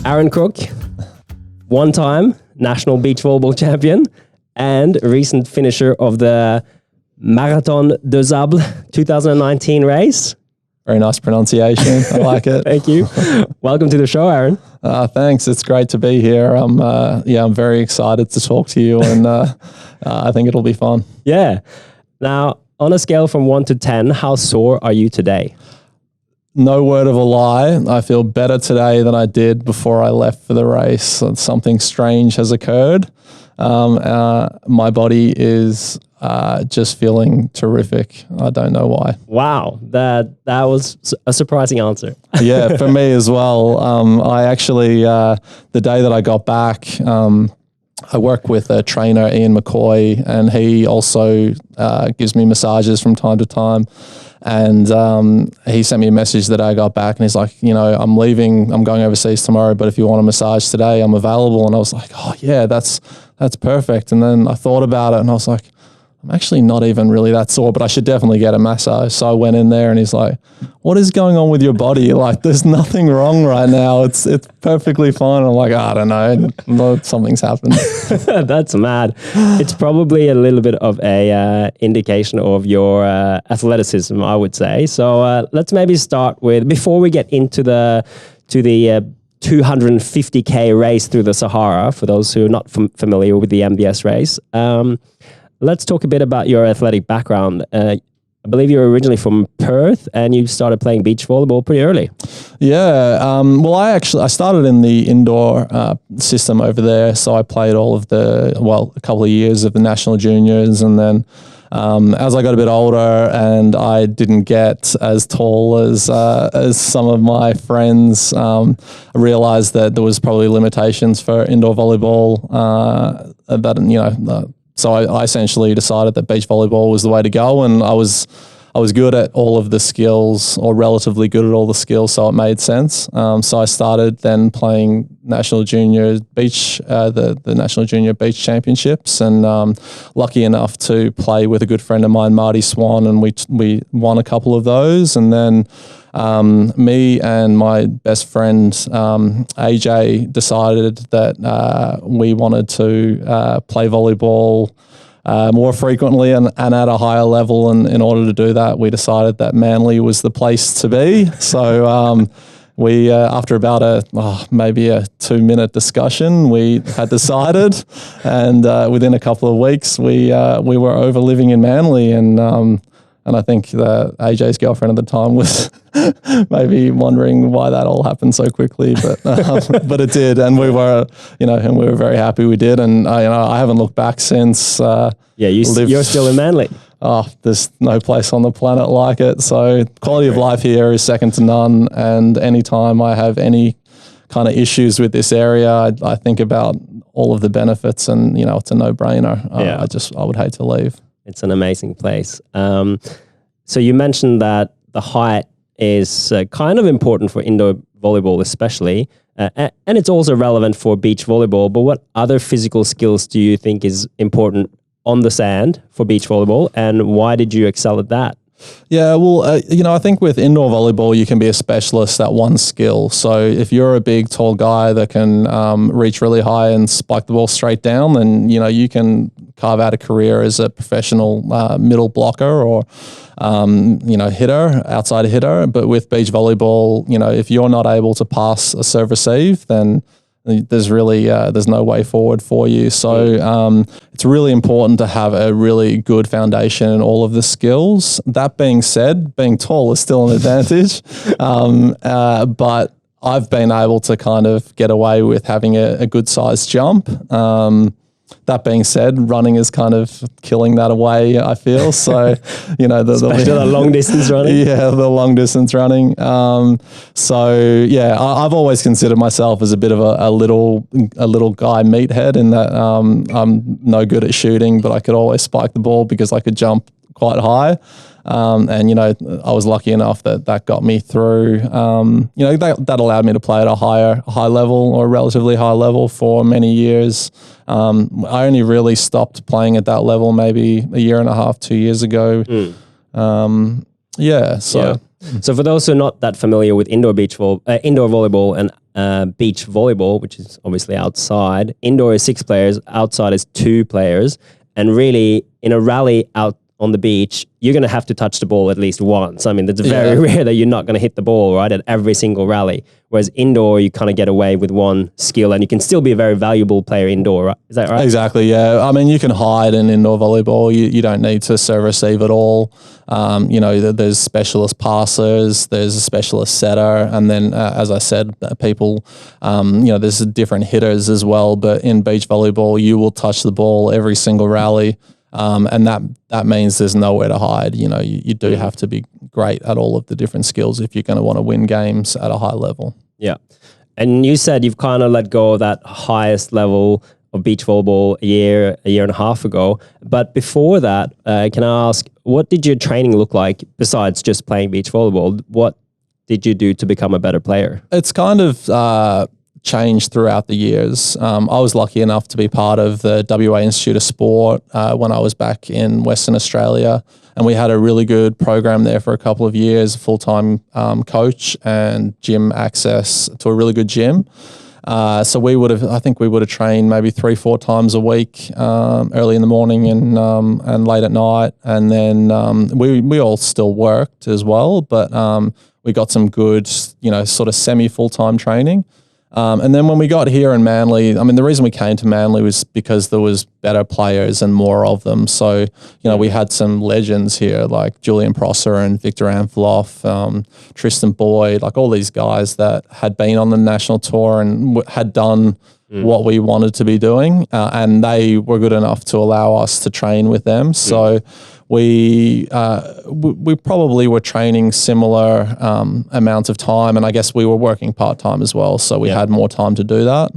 Aaron Crook, one-time National Beach Volleyball champion and recent finisher of the Marathon Des Sables 2019 race. Very nice pronunciation. I like it. Thank you. Welcome to the show, Aaron. Thanks. It's great to be here. I'm very excited to talk to you, and I think it'll be fun. Yeah. Now, on a scale from 1 to 10, how sore are you today? No word of a lie. I feel better today than I did before I left for the race. Something strange has occurred. My body is just feeling terrific. I don't know why. Wow, that was a surprising answer. Yeah, for me as well. I actually, the day that I got back, I work with a trainer, Ian McCoy, and he also gives me massages from time to time. And he sent me a message the day I got back, and he's like, I'm leaving, I'm going overseas tomorrow, but if you want a massage today, I'm available. And I was like, oh yeah, that's perfect. And then I thought about it, and I was like, I'm actually not even really that sore, but I should definitely get a massage. So I went in there, and he's like, what is going on with your body? Like, there's nothing wrong right now. It's perfectly fine. I'm like, I don't know. Something's happened. That's mad. It's probably a little bit of a indication of your athleticism, I would say. So let's maybe start with, before we get into the 250K race through the Sahara, for those who are not familiar with the MDS race, let's talk a bit about your athletic background. I believe you're originally from Perth, and you started playing beach volleyball pretty early. Yeah. Well, I started in the indoor system over there. So I played a couple of years of the national juniors. And then as I got a bit older and I didn't get as tall as some of my friends, I realized that there was probably limitations for indoor volleyball So I essentially decided that beach volleyball was the way to go, and I was good at all of the skills, or relatively good at all the skills, so it made sense. So I started then playing national junior beach, the National Junior Beach Championships, and lucky enough to play with a good friend of mine, Marty Swan, and we won a couple of those, and then me and my best friend AJ decided that we wanted to play volleyball more frequently and at a higher level, and in order to do that, we decided that Manly was the place to be. So we, after about maybe a 2-minute discussion, we had decided, and within a couple of weeks, we were over living in Manly, and I think that AJ's girlfriend at the time was maybe wondering why that all happened so quickly, but it did, and we were very happy we did, and I haven't looked back since. You're still in Manly. Oh, there's no place on the planet like it. So quality of life here is second to none, and anytime I have any kind of issues with this area, I think about all of the benefits, and it's a no-brainer. I would hate to leave. It's an amazing place. So you mentioned that the height is kind of important for indoor volleyball especially, and it's also relevant for beach volleyball, but what other physical skills do you think is important on the sand for beach volleyball, and why did you excel at that? Yeah, well, I think with indoor volleyball, you can be a specialist at one skill. So if you're a big, tall guy that can reach really high and spike the ball straight down, then, you can carve out a career as a professional middle blocker or, hitter, outside hitter. But with beach volleyball, if you're not able to pass a serve receive, then there's really there's no way forward for you. So it's really important to have a really good foundation in all of the skills. That being said, being tall is still an advantage, but I've been able to kind of get away with having a good sized jump. That being said, running is kind of killing that away, I feel. So, Especially the long distance running. Yeah, the long distance running. I've always considered myself as a bit of a little guy meathead, in that I'm no good at shooting, but I could always spike the ball because I could jump quite high. I was lucky enough that got me through. That allowed me to play at a high level, or relatively high level, for many years. I only really stopped playing at that level maybe a year and a half, 2 years ago. Yeah. So So for those who are not that familiar with indoor volleyball and beach volleyball, which is obviously outside, indoor is 6 players, outside is 2 players. And really, in a rally out on the beach, you're going to have to touch the ball at least once. I mean, it's very rare that you're not going to hit the ball, right, at every single rally. Whereas indoor, you kind of get away with one skill and you can still be a very valuable player indoor, right? Is that right? Exactly, yeah. I mean, you can hide in indoor volleyball. You don't need to serve receive at all. There's specialist passers, there's a specialist setter, and then, as I said, people, there's different hitters as well. But in beach volleyball, you will touch the ball every single rally. And that means there's nowhere to hide. You do have to be great at all of the different skills if you're going to want to win games at a high level. Yeah. And you said you've kind of let go of that highest level of beach volleyball a year and a half ago. But before that, can I ask, what did your training look like besides just playing beach volleyball? What did you do to become a better player? It's kind of changed throughout the years. I was lucky enough to be part of the WA Institute of Sport when I was back in Western Australia, and we had a really good program there for a couple of years, a full-time coach and gym access to a really good gym. So I think we would have trained maybe 3-4 times a week, early in the morning and late at night. And then we all still worked as well, but we got some good, sort of semi-full-time training. And then when we got here in Manly, I mean, the reason we came to Manly was because there was better players and more of them. So, we had some legends here like Julian Prosser and Victor Anfloff, Tristan Boyd, like all these guys that had been on the national tour and had done what we wanted to be doing. And they were good enough to allow us to train with them. So we probably were training similar amounts of time, and I guess we were working part-time as well, so we had more time to do that.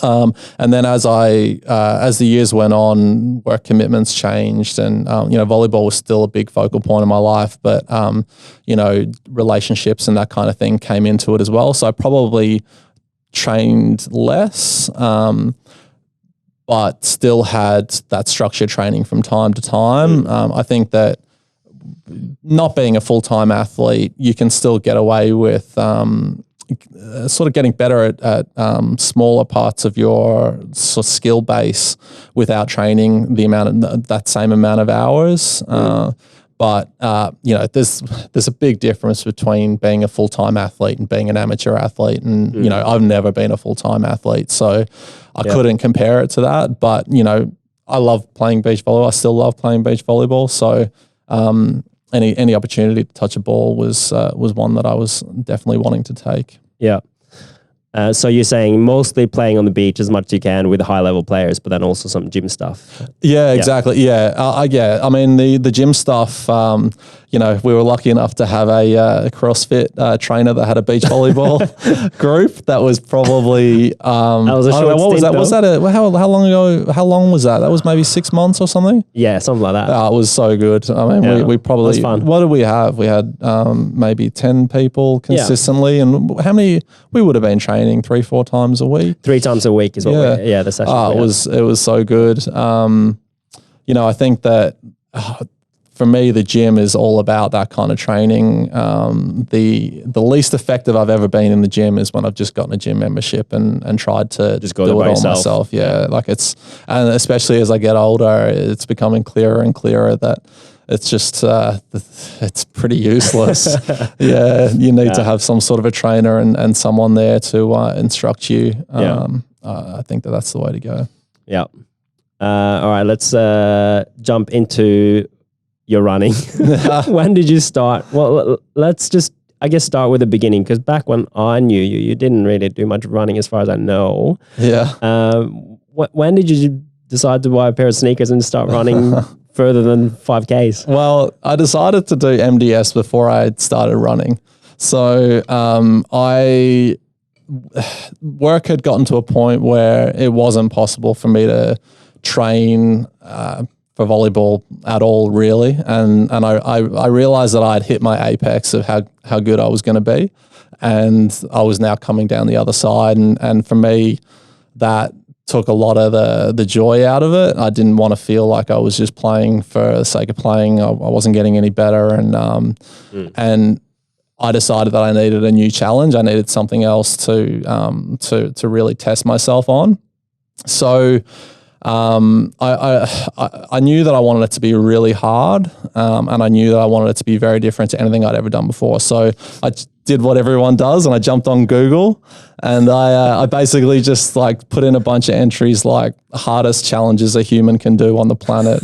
And then as the years went on, work commitments changed, and volleyball was still a big focal point of my life, but relationships and that kind of thing came into it as well. So I probably trained less, but still had that structured training from time to time. I think that not being a full-time athlete, you can still get away with sort of getting better at smaller parts of your sort of skill base without training that same amount of hours. But there's a big difference between being a full-time athlete and being an amateur athlete. And, I've never been a full-time athlete, so I couldn't compare it to that. But, I love playing beach volleyball. I still love playing beach volleyball. So any opportunity to touch a ball was one that I was definitely wanting to take. Yeah. So you're saying mostly playing on the beach as much as you can with high-level players, but then also some gym stuff. Yeah, exactly. Yeah. I mean, the gym stuff, we were lucky enough to have a CrossFit trainer that had a beach volleyball group. That was probably, that was a short what was that? stint, Was that how long ago? How long was that? That was maybe 6 months or something? Yeah, something like that. It was so good. I mean, we probably, it was fun. What did we have? We had maybe 10 people consistently. And how many, we would have been training 3-4 times a week. 3 times a week is what the session. It was so good. I think that for me, the gym is all about that kind of training. The least effective I've ever been in the gym is when I've just gotten a gym membership and tried to just go do it all yourself. myself. Yeah, and especially as I get older, it's becoming clearer and clearer that it's just, it's pretty useless. You need to have some sort of a trainer and someone there to instruct you. I think that's the way to go. Yeah. All right, let's jump into your running. When did you start? Well, let's just, I guess, start with the beginning, because back when I knew you, you didn't really do much running as far as I know. Yeah. When did you decide to buy a pair of sneakers and start running further than 5Ks? Well, I decided to do MDS before I started running. So work had gotten to a point where it wasn't possible for me to train for volleyball at all, really. And I realized that I'd hit my apex of how good I was going to be. And I was now coming down the other side. And for me, that took a lot of the joy out of it. I didn't want to feel like I was just playing for the sake of playing. I wasn't getting any better, and I decided that I needed a new challenge. I needed something else to really test myself on. So I knew that I wanted it to be really hard, and I knew that I wanted it to be very different to anything I'd ever done before. So I did what everyone does, and I jumped on Google, and I basically just like put in a bunch of entries like hardest challenges a human can do on the planet,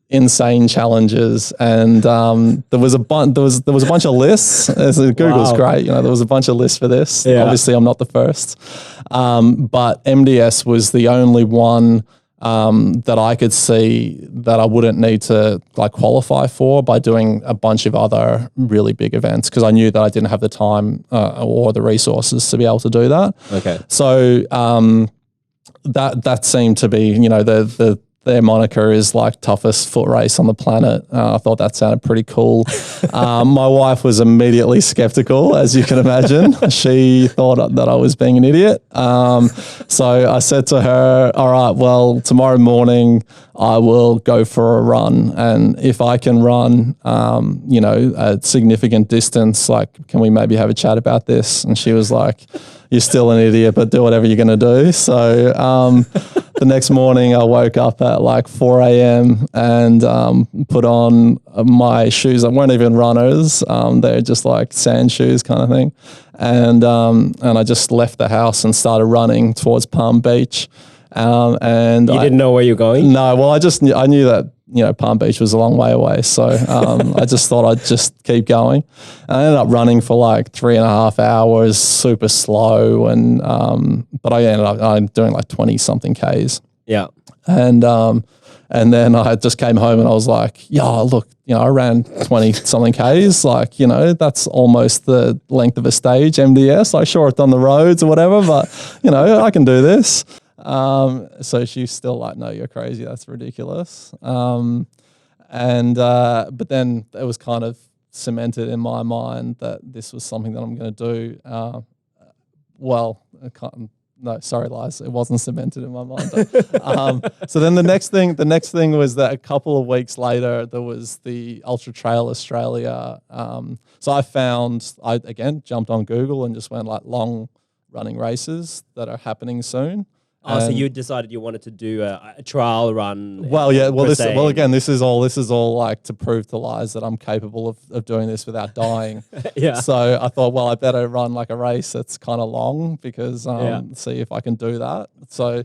insane challenges, and there was a bunch of lists. Google's great, there was a bunch of lists for this. Yeah. Obviously, I'm not the first, but MDS was the only one that I could see that I wouldn't need to like qualify for by doing a bunch of other really big events, because I knew that I didn't have the time or the resources to be able to do that. Okay, so that seemed to be their moniker is like toughest foot race on the planet. I thought that sounded pretty cool. My wife was immediately skeptical, as you can imagine. She thought that I was being an idiot. So I said to her, all right, well, tomorrow morning I will go for a run. And if I can run, a significant distance, like, can we maybe have a chat about this? And she was like, you're still an idiot, but do whatever you're going to do. So the next morning I woke up at like 4 a.m. and put on my shoes. They weren't even runners. They're just like sand shoes kind of thing. And I just left the house and started running towards Palm Beach. And you didn't know where you're going? No, well, I knew that, Palm Beach was a long way away. So I just thought I'd just keep going. And I ended up running for like 3.5 hours, super slow. And, but I ended up doing like 20 something Ks. Yeah. And then I just came home and I was like, yeah, look, I ran 20 something Ks. Like, that's almost the length of a stage, MDS. Like, sure, it's on the roads or whatever, but, I can do this. So she's still like, no, you're crazy. That's ridiculous. But then it was kind of cemented in my mind that this was something that I'm going to do. No, sorry, Liz. It wasn't cemented in my mind. But, so then the next thing was that a couple of weeks later, there was the Ultra Trail Australia. So I again jumped on Google and just went like long running races that are happening soon. Oh, so you decided you wanted to do a trial run? Well, yeah. Well, this is all like to prove to Liz that I'm capable of doing this without dying. Yeah. So I thought, well, I better run like a race that's kind of long because see if I can do that. So,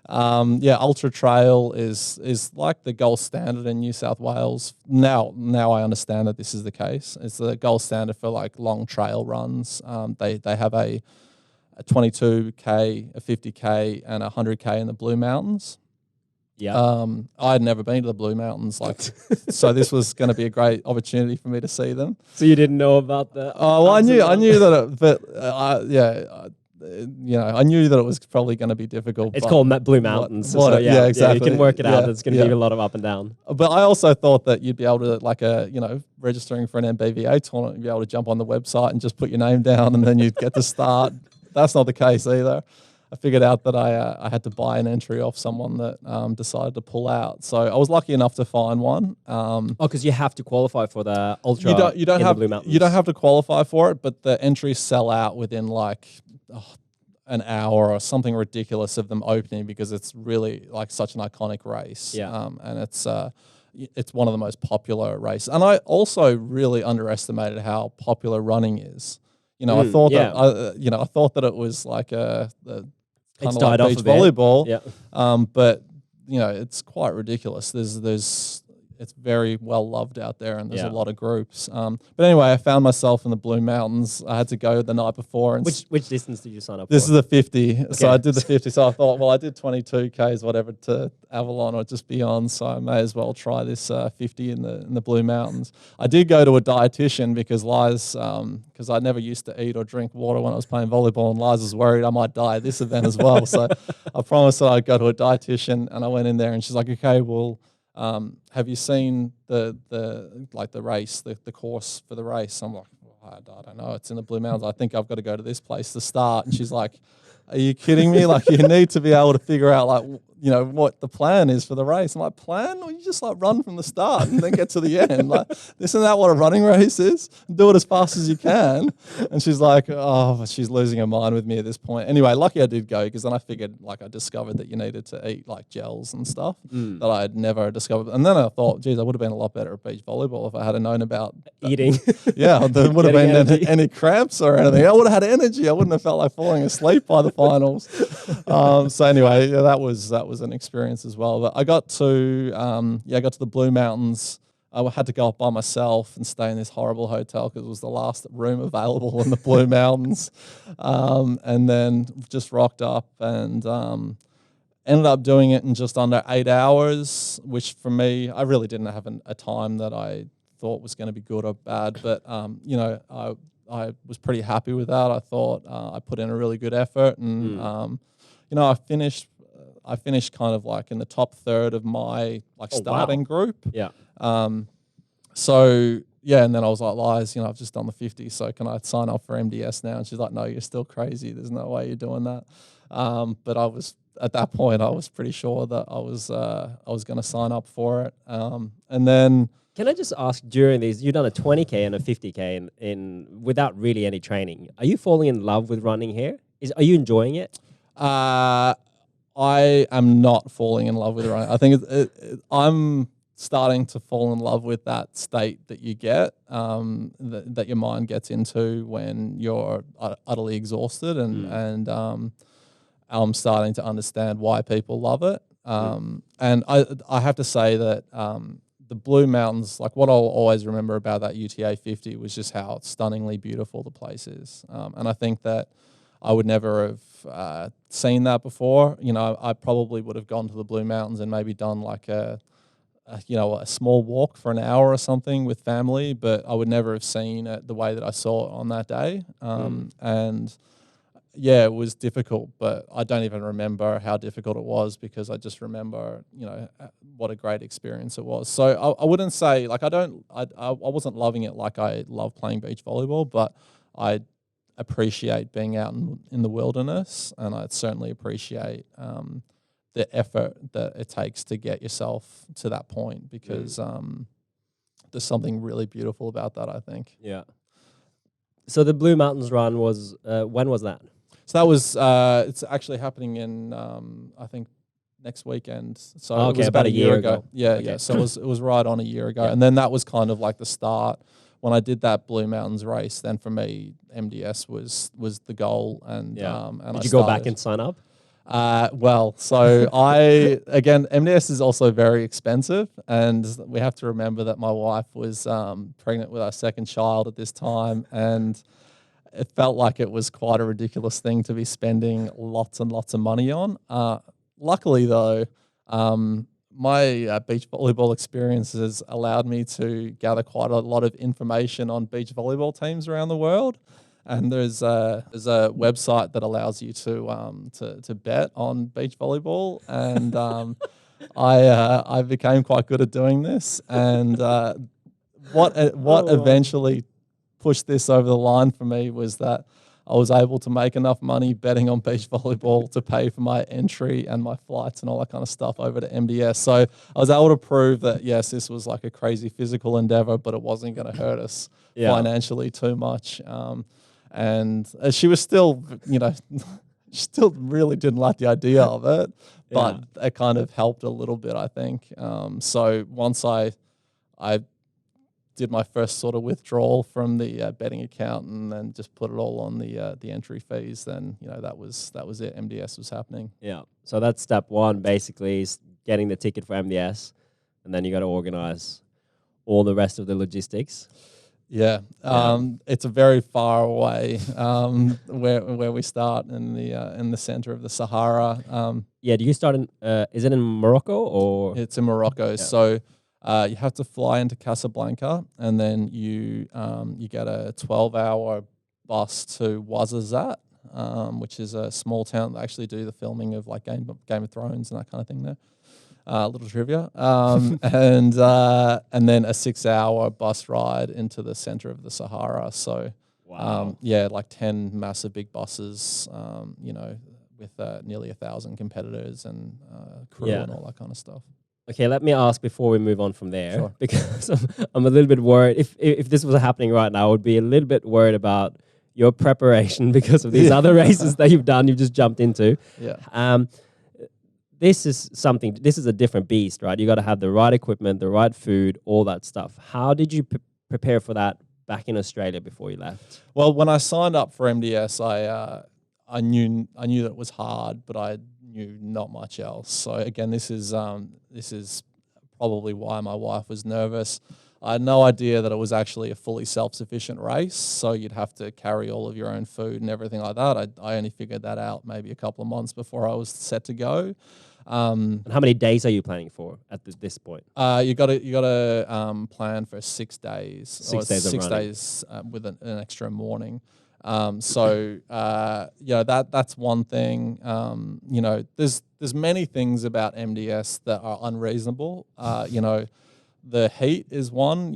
Ultra Trail is like the gold standard in New South Wales. Now I understand that this is the case. It's the gold standard for like long trail runs. They have a 22K, a 50K, and a 100K in the Blue Mountains. Yeah. I had never been to the Blue Mountains, so this was going to be a great opportunity for me to see them. So you didn't know about that? Oh, well, I knew that, I knew that it was probably going to be difficult. It's called Blue Mountains. Exactly. Yeah, you can work it out. It's going to be a lot of up and down. But I also thought that you'd be able to, registering for an MBVA tournament, you'd be able to jump on the website and just put your name down and then you'd get to start. That's not the case either. I figured out that I had to buy an entry off someone that decided to pull out. So I was lucky enough to find one. Because you have to qualify for the Ultra you don't have, the Blue Mountains. You don't have to qualify for it, but the entries sell out within like an hour or something ridiculous of them opening because it's really like such an iconic race. Yeah. And it's one of the most popular races. And I also really underestimated how popular running is. I thought that it was like a kind of like beach volleyball. Yeah. But it's quite ridiculous. It's very well loved out there, and there's a lot of groups. But anyway, I found myself in the Blue Mountains. I had to go the night before. And which distance did you sign up for? This is the 50. Okay. So I did the 50. So I thought, well, I did 22 Ks, whatever, to Avalon or just beyond. So I may as well try this 50 in the Blue Mountains. I did go to a dietitian because because I never used to eat or drink water when I was playing volleyball, and Liz was worried I might die at this event as well. So I promised that I'd go to a dietitian, and I went in there, and she's like, okay, well, have you seen the race, the course for the race? I'm like, well, I don't know. It's in the Blue Mountains. I think I've got to go to this place to start. And she's like, are you kidding me? Like, you need to be able to figure out, like, you know, what the plan is for the race. I'm like, plan? Or you just like run from the start and then get to the end? Like, isn't that what a running race is? Do it as fast as you can. And she's like, oh, she's losing her mind with me at this point. Anyway, lucky I did go, because then I figured, like, I discovered that you needed to eat like gels and stuff that I had never discovered. And then I thought, geez, I would have been a lot better at beach volleyball if I had known about eating. Yeah, there would have been any cramps or anything. I would have had energy. I wouldn't have felt like falling asleep by the finals. So anyway, yeah, that was an experience as well. But I got to the Blue Mountains. I had to go up by myself and stay in this horrible hotel because it was the last room available in the Blue Mountains. And then just rocked up and ended up doing it in just under 8 hours, which for me, I really didn't have a time that I thought was going to be good or bad. But, you know, I was pretty happy with that. I thought I put in a really good effort. And, you know, I finished kind of like in the top third of my like starting group. Yeah. So yeah, and then I was like, Liz, you know, I've just done the 50, so can I sign up for MDS now? And she's like, no, you're still crazy. There's no way you're doing that. But I was at that point, I was pretty sure that I was going to sign up for it. And then, can I just ask, during these, you've done a 20K and a 50K in without really any training. Are you falling in love with running here? Are you enjoying it? I am not falling in love with running. I think I'm starting to fall in love with that state that you get, that your mind gets into when you're utterly exhausted, and I'm starting to understand why people love it. And I have to say that the Blue Mountains, like what I'll always remember about that UTA 50 was just how stunningly beautiful the place is. And I think that I would never have seen that before. You know, I probably would have gone to the Blue Mountains and maybe done like a small walk for an hour or something with family, but I would never have seen it the way that I saw it on that day. And yeah, it was difficult, but I don't even remember how difficult it was, because I just remember, you know, what a great experience it was. So I wouldn't say, like, I wasn't loving it like I love playing beach volleyball, but I appreciate being out in the wilderness, and I'd certainly appreciate the effort that it takes to get yourself to that point, because there's something really beautiful about that, I think. Yeah. So the Blue Mountains run was, when was that? So that was, it's actually happening in, I think, next weekend. So it was about a year ago. Yeah, okay. Yeah. So it was right on a year ago. Yeah. And then that was kind of like the start. When I did that Blue Mountains race, then for me, MDS was the goal. And, and did you go back and sign up? Well, so MDS is also very expensive, and we have to remember that my wife was pregnant with our second child at this time, and it felt like it was quite a ridiculous thing to be spending lots and lots of money on. Luckily, though, my beach volleyball experiences allowed me to gather quite a lot of information on beach volleyball teams around the world. And there's a website that allows you to bet on beach volleyball, and I became quite good at doing this. And what eventually pushed this over the line for me was that I was able to make enough money betting on beach volleyball to pay for my entry and my flights and all that kind of stuff over to MDS. So I was able to prove that, yes, this was like a crazy physical endeavor, but it wasn't going to hurt us financially too much. And she was still, you know, still really didn't like the idea of it, but it kind of helped a little bit, I think. So once I did my first sort of withdrawal from the betting account and then just put it all on the entry fees, then, you know, that was it. MDS was happening. Yeah. So that's step one, basically, is getting the ticket for MDS, and then you got to organize all the rest of the logistics. Yeah, it's a very far away where we start in the center of the Sahara. Do you start in? Is it in Morocco or? It's in Morocco. Yeah. So you have to fly into Casablanca, and then you get a 12-hour bus to Ouarzazate, which is a small town that actually do the filming of like Game of Thrones and that kind of thing there. Little trivia, and then a 6-hour bus ride into the center of the Sahara. So, like 10 massive big buses, you know, with nearly 1,000 competitors and crew and all that kind of stuff. Okay, let me ask before we move on from there, Sure. because I'm a little bit worried. If this was happening right now, I would be a little bit worried about your preparation because of these other races that you've just jumped into. Yeah. This is a different beast, right? You got to have the right equipment, the right food, all that stuff. How did you prepare for that back in Australia before you left? Well, when I signed up for MDS, I knew that it was hard, but I knew not much else. So again, this is probably why my wife was nervous. I had no idea that it was actually a fully self-sufficient race, so you'd have to carry all of your own food and everything like that. I only figured that out maybe a couple of months before I was set to go. And how many days are you planning for at this point? You got to plan for 6 days. 6 days of running. 6 days with an extra morning. That's one thing. There's many things about MDS that are unreasonable. The heat is one.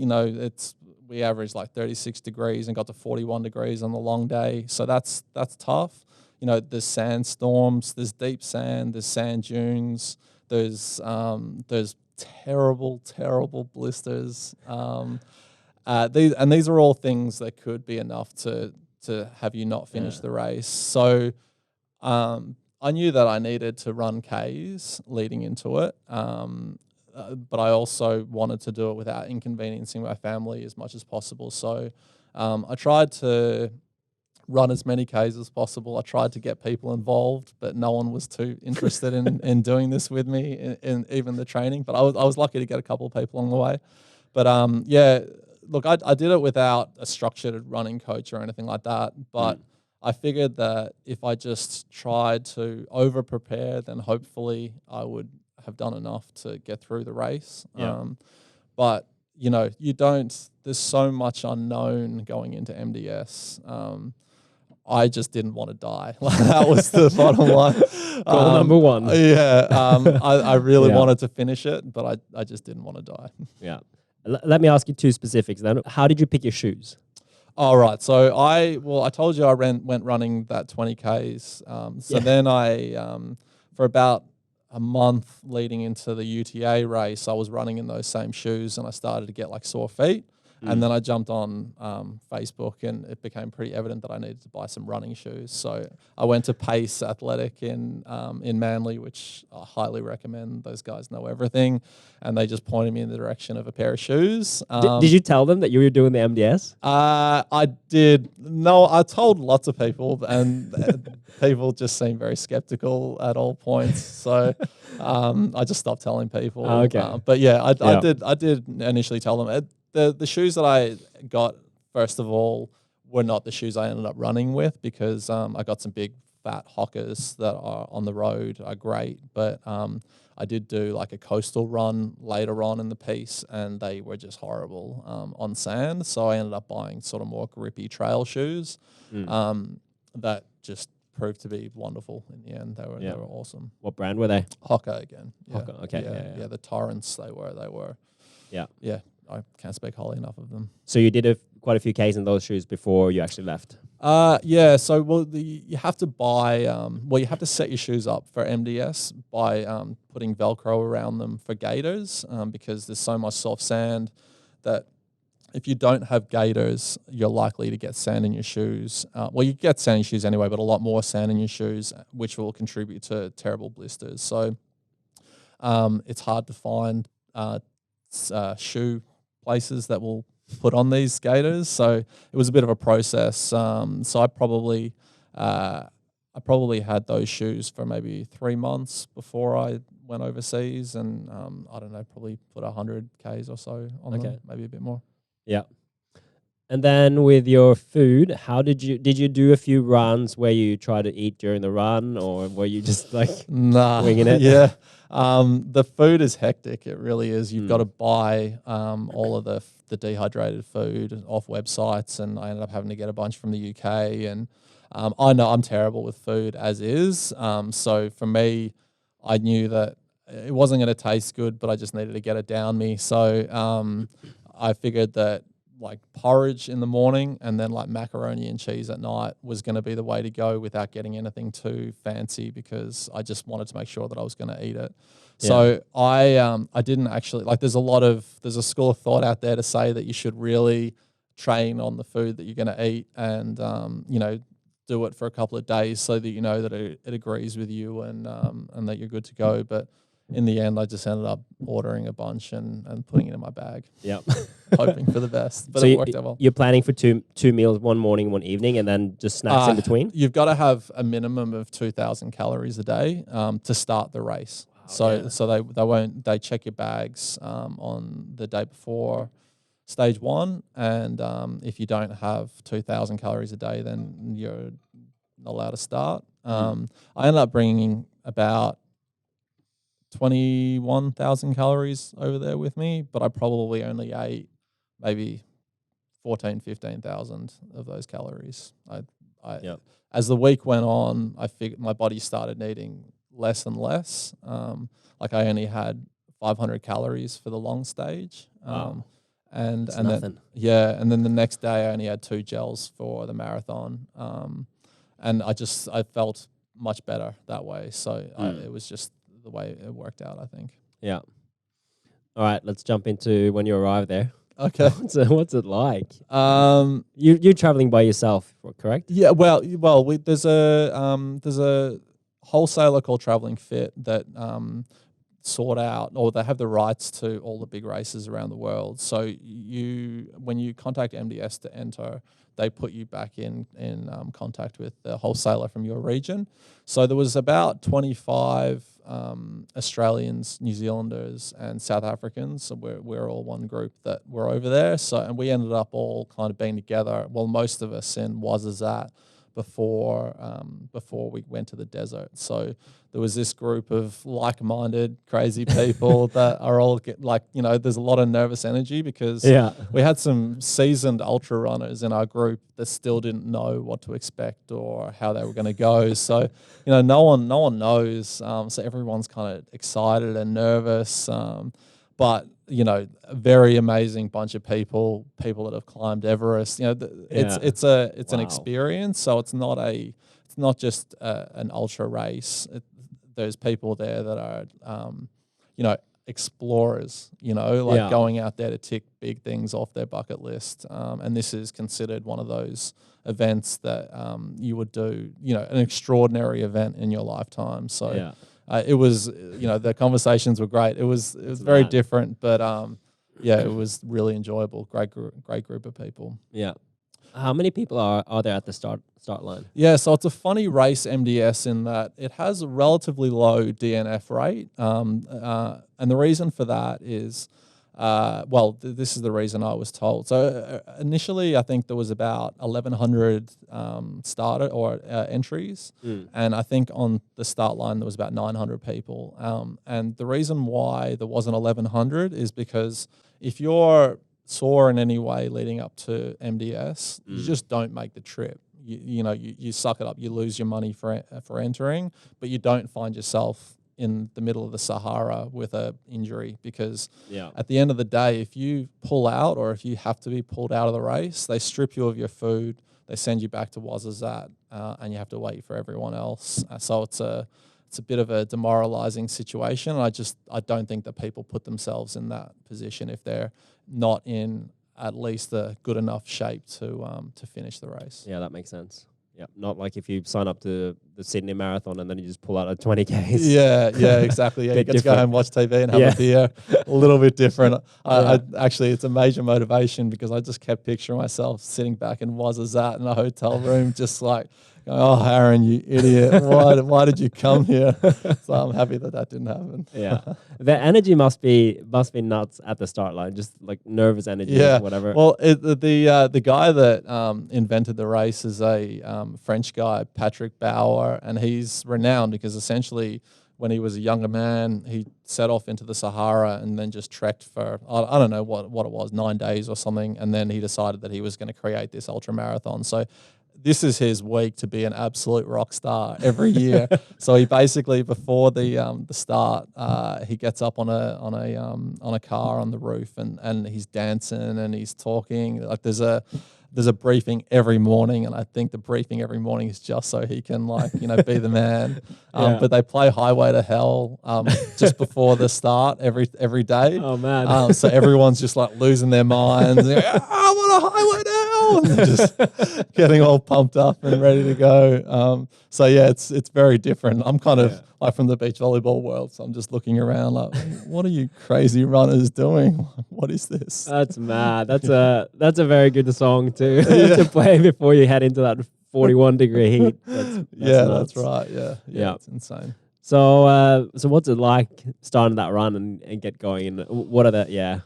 We averaged like 36 degrees and got to 41 degrees on the long day. So that's tough. There's sandstorms, there's deep sand, there's sand dunes, there's terrible blisters. These are all things that could be enough to have you not finish the race. So I knew that I needed to run Ks leading into it, but I also wanted to do it without inconveniencing my family as much as possible. So I tried to run as many Ks as possible. I tried to get people involved, but no one was too interested in doing this with me in even the training. But I was lucky to get a couple of people along the way. But look, I did it without a structured running coach or anything like that. But I figured that if I just tried to over prepare, then hopefully I would have done enough to get through the race. Yeah. But there's so much unknown going into MDS. I just didn't want to die. That was the bottom line. Goal number one. Yeah. I really wanted to finish it, but I just didn't want to die. Yeah. Let me ask you two specifics then. How did you pick your shoes? All right. So I told you I went running that 20 Ks. Then for about a month leading into the UTA race, I was running in those same shoes and I started to get like sore feet. And then I jumped on Facebook and it became pretty evident that I needed to buy some running shoes. So I went to Pace Athletic in Manly, which I highly recommend. Those guys know everything. And they just pointed me in the direction of a pair of shoes. Did you tell them that you were doing the MDS? I did. No, I told lots of people and people just seemed very skeptical at all points. So I just stopped telling people. Oh, okay. But yeah, I did initially tell them. The shoes that I got, first of all, were not the shoes I ended up running with because I got some big fat hockers that are on the road are great. But I did do like a coastal run later on in the piece and they were just horrible on sand. So I ended up buying sort of more grippy trail shoes that just proved to be wonderful in the end. They were awesome. What brand were they? Hoka again. Yeah. Hoka, okay. Yeah, the Torrents they were. Yeah. Yeah. I can't speak highly enough of them. So you did quite a few Ks in those shoes before you actually left? Yeah. So, you have to buy, you have to set your shoes up for MDS by putting Velcro around them for gaiters because there's so much soft sand that if you don't have gaiters, you're likely to get sand in your shoes. You get sand in your shoes anyway, but a lot more sand in your shoes, which will contribute to terrible blisters. So it's hard to find shoe places that will put on these gaiters, so it was a bit of a process. So I probably had those shoes for maybe 3 months before I went overseas, and I don't know, probably put 100 Ks or so on them, maybe a bit more. Yeah. And then with your food, how did you do a few runs where you try to eat during the run, or were you just like winging it? Yeah. The food is hectic. It really is. You've got to buy all of the dehydrated food off websites, and I ended up having to get a bunch from the UK. And I know I'm terrible with food as is. So for me, I knew that it wasn't going to taste good, but I just needed to get it down me. So I figured that like porridge in the morning and then like macaroni and cheese at night was going to be the way to go without getting anything too fancy, because I just wanted to make sure that I was going to eat it. So I didn't actually, like, there's a school of thought out there to say that you should really train on the food that you're going to eat, and do it for a couple of days so that you know that it agrees with you, and that you're good to go. But in the end, I just ended up ordering a bunch and putting it in my bag. Yep. Hoping for the best. But So it worked out well. you're planning for two meals, one morning, one evening, and then just snacks in between? You've got to have a minimum of 2,000 calories a day to start the race. Wow, so they check your bags on the day before stage one, and if you don't have 2,000 calories a day, then you're not allowed to start. I ended up bringing about 21,000 calories over there with me, but I probably only ate maybe 15,000 of those calories. As the week went on, I figured my body started needing less and less. Like I only had 500 calories for the long stage. Wow. And nothing. then the next day I only had 2 gels for the marathon. And I felt much better that way. So it was just the way it worked out, I think. Yeah. All right, let's jump into when you arrive there. Okay. What's it like? You're traveling by yourself, correct? Yeah. Well, there's a wholesaler called Traveling Fit that sort out, or they have the rights to all the big races around the world. So when you contact MDS to enter, they put you back in contact with the wholesaler from your region. So there was about 25 Australians, New Zealanders, and South Africans. So we're all one group that were over there. So, and we ended up all kind of being together. Well, most of us in Ouazzazate before we went to the desert. So there was this group of like-minded, crazy people that are all there's a lot of nervous energy because we had some seasoned ultra runners in our group that still didn't know what to expect or how they were going to go. So, no one knows. So everyone's kind of excited and nervous. But a very amazing bunch of people that have climbed Everest. It's an experience. So it's not just an ultra race. There's people there that are, explorers. Going out there to tick big things off their bucket list. And this is considered one of those events that you would do. An extraordinary event in your lifetime. So. It was, the conversations were great. It was very different, but it was really enjoyable. Great group of people. Yeah. How many people are there at the start line? Yeah, so it's a funny race, MDS, in that it has a relatively low DNF rate, and the reason for that is. This is the reason I was told. So initially, I think there was about 1,100 entries, and I think on the start line there was about 900 people. And the reason why there wasn't 1,100 is because if you're sore in any way leading up to MDS, you just don't make the trip. You suck it up. You lose your money for entering, but you don't find yourself in the middle of the Sahara with a injury, because at the end of the day, if you pull out or if you have to be pulled out of the race, they strip you of your food, they send you back to Ouazzazate, and you have to wait for everyone else. So it's a bit of a demoralizing situation. I don't think that people put themselves in that position if they're not in at least a good enough shape to finish the race. Yeah, that makes sense. Yeah, not like if you sign up to the Sydney Marathon and then you just pull out a 20Ks. Yeah, exactly. Yeah, you get to go home, watch TV and have a beer. A little bit different. I actually, it's a major motivation because I just kept picturing myself sitting back in Ouazzazate in a hotel room, just like, oh, Aaron, you idiot. Why did you come here? So I'm happy that didn't happen. Yeah. The energy must be nuts at the start line, just like nervous energy, whatever. Well, the guy that invented the race is a French guy, Patrick Bauer, and he's renowned because essentially when he was a younger man, he set off into the Sahara and then just trekked for, I don't know what it was, 9 days or something, and then he decided that he was going to create this ultra marathon. So this is his week to be an absolute rock star every year. So he basically, before the start, he gets up on a car on the roof, and he's dancing and he's talking. Like there's a briefing every morning, and I think the briefing every morning is just so he can be the man. But they play Highway to Hell just before the start every day. Oh man! So everyone's just like losing their minds. Like, I want a Highway to Hell, and they're just getting all pumped up and ready to go. So yeah, it's very different. I'm kind of like from the beach volleyball world, so I'm just looking around like, what are you crazy runners doing? What is this? That's mad. That's a very good song to play before you head into that 41-degree heat. That's nuts. That's right. Yeah, it's insane. So what's it like starting that run and get going? And what are the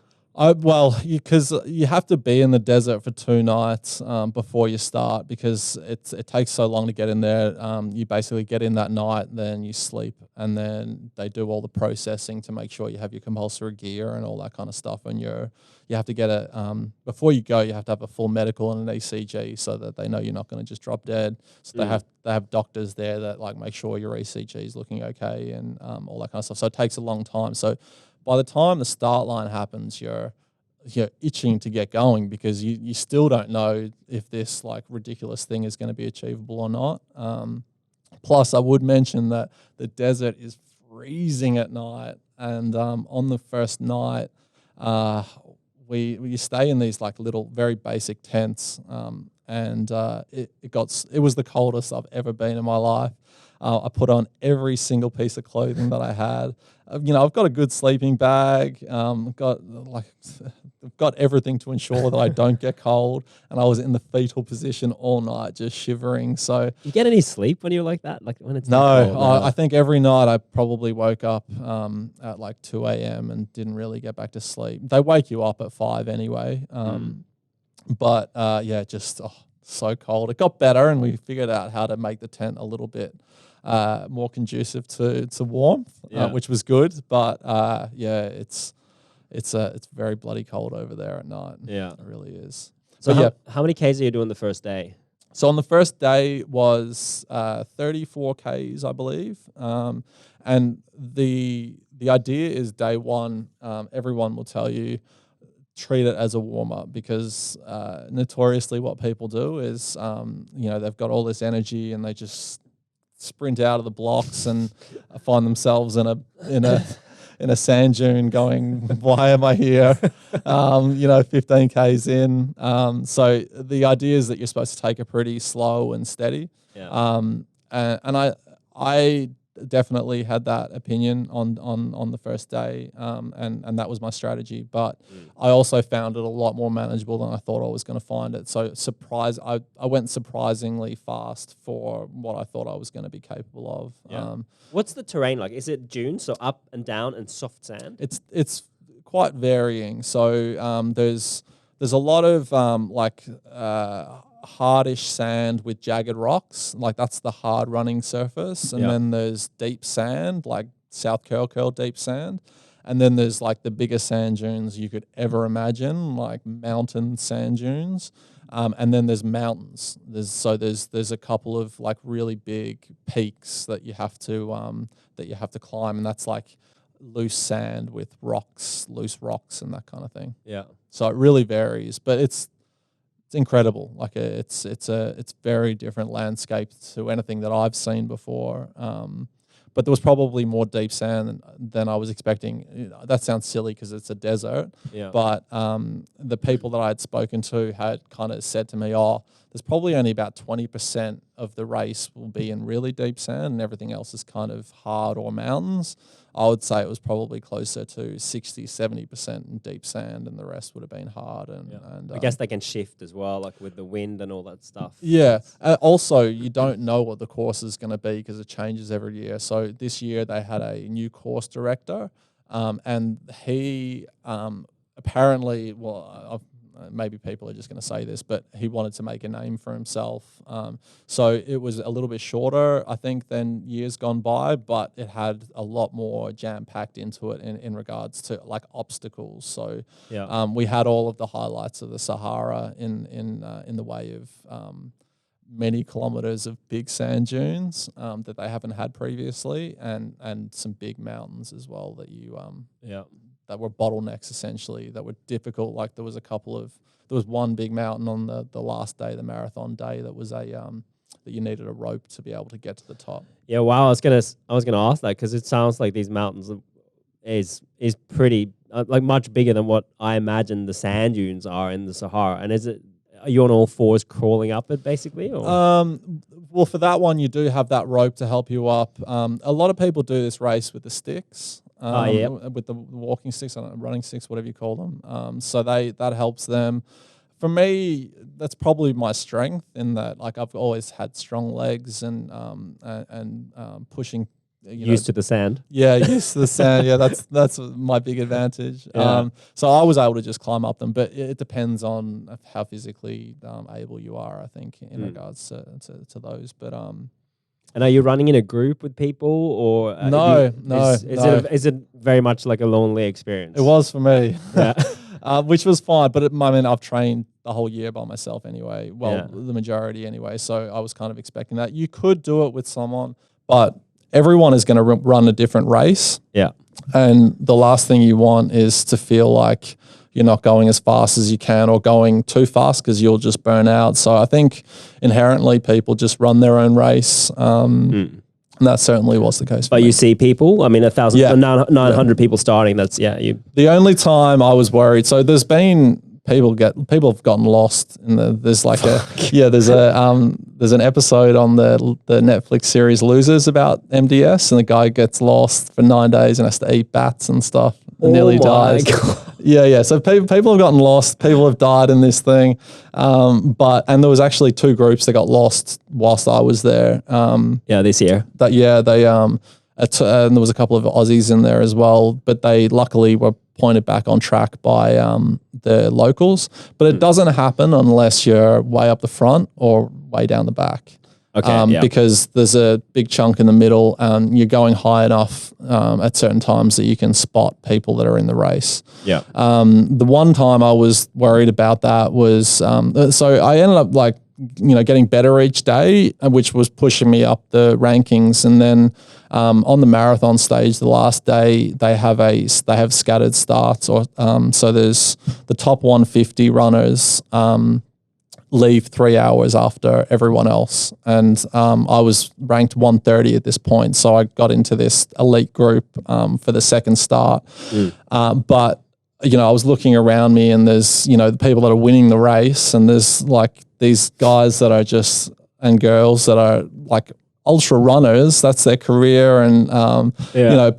Because you have to be in the desert for 2 nights before you start, because it takes so long to get in there. You basically get in that night, then you sleep, and then they do all the processing to make sure you have your compulsory gear and all that kind of stuff. And you have to get before you go, you have to have a full medical and an ECG so that they know you're not going to just drop dead. So they have doctors there that like make sure your ECG is looking okay and all that kind of stuff. So it takes a long time. So by the time the start line happens, you're itching to get going, because you still don't know if this like ridiculous thing is going to be achievable or not. Plus, I would mention that the desert is freezing at night, and on the first night, we stay in these like little very basic tents, and it was the coldest I've ever been in my life. I put on every single piece of clothing that I had. I've got a good sleeping bag. I've got everything to ensure that I don't get cold. And I was in the fetal position all night, just shivering. So you get any sleep when you're like that? Like when it's cold? I think every night I probably woke up at like 2 a.m. and didn't really get back to sleep. They wake you up at 5 anyway. But just so cold. It got better, and we figured out how to make the tent a little bit more conducive to warmth, which was good. But it's very bloody cold over there at night. Yeah, it really is. So how many Ks are you doing the first day? So on the first day was 34 Ks, I believe. And the idea is day one, everyone will tell you, treat it as a warm-up, because notoriously what people do is they've got all this energy and they just sprint out of the blocks and find themselves in a sand dune going, why am I here? 15 Ks in. So the idea is that you're supposed to take it pretty slow and steady. And I definitely had that opinion on the first day, and that was my strategy. But I also found it a lot more manageable than I thought I was going to find it. So I went surprisingly fast for what I thought I was going to be capable of. Yeah. What's the terrain like? Is it dunes, so up and down and soft sand? It's quite varying. So there's a lot of hardish sand with jagged rocks, like that's the hard running surface, and then there's deep sand, like South Curl deep sand, and then there's like the biggest sand dunes you could ever imagine, like mountain sand dunes, and then there's mountains. There's a couple of like really big peaks that you have to climb, and that's like loose sand with loose rocks and that kind of thing. Yeah. So it really varies, but it's incredible. Like it's very different landscape to anything that I've seen before. But there was probably more deep sand than I was expecting. That sounds silly because it's a desert. Yeah. But the people that I had spoken to had kind of said to me, there's probably only about 20% of the race will be in really deep sand, and everything else is kind of hard or mountains. I would say it was probably closer to 60, 70% in deep sand, and the rest would have been hard. And I guess they can shift as well, like with the wind and all that stuff. Yeah. Also, you don't know what the course is going to be because it changes every year. So this year they had a new course director, and he apparently, maybe people are just going to say this, but he wanted to make a name for himself. So it was a little bit shorter, I think, than years gone by, but it had a lot more jam-packed into it in regards to like obstacles. So we had all of the highlights of the Sahara in the way of many kilometers of big sand dunes that they haven't had previously, and some big mountains as well that that were bottlenecks essentially, that were difficult. Like there was one big mountain on the last day, the marathon day, that was that you needed a rope to be able to get to the top. Yeah, wow. I was gonna ask that, because it sounds like these mountains is pretty like much bigger than what I imagine the sand dunes are in the Sahara. And are you on all fours crawling up it basically? Or? Well, for that one, you do have that rope to help you up. A lot of people do this race with the sticks. With the walking sticks, I don't know, running sticks, whatever you call them. So that helps them. For me, that's probably my strength, in that like I've always had strong legs and pushing. Used to the sand. Yeah, used to the sand. Yeah, that's my big advantage. Yeah. So I was able to just climb up them, but it depends on how physically able you are, I think, in regards to those. But And are you running in a group with people, or no? Is it very much like a lonely experience? It was for me, yeah. Which was fine. But I've trained the whole year by myself anyway. Well, the majority anyway. So I was kind of expecting that. You could do it with someone, but everyone is going to run a different race. Yeah. And the last thing you want is to feel like you're not going as fast as you can, or going too fast, because you'll just burn out. So I think inherently people just run their own race. And that certainly was the case. But you see people, 900 people starting. The only time I was worried, so there's been people have gotten lost there's an episode on the Netflix series Losers about MDS, and the guy gets lost for 9 days and has to eat bats and stuff and nearly dies. Yeah. So people have gotten lost. People have died in this thing. And there was actually 2 groups that got lost whilst I was there. This year. And there was a couple of Aussies in there as well, but they luckily were pointed back on track by the locals. But it doesn't happen unless you're way up the front or way down the back. Okay. Because there's a big chunk in the middle, and you're going high enough at certain times that you can spot people that are in the race. Yeah. The one time I was worried about that was, so I ended up getting better each day, which was pushing me up the rankings. And then on the marathon stage, the last day, they have scattered starts, or so there's the top 150 runners leave 3 hours after everyone else, and I was ranked 130 at this point, so I got into this elite group for the second start. But I was looking around me, and there's the people that are winning the race, and there's like these guys that are just, and girls that are like ultra runners, that's their career, and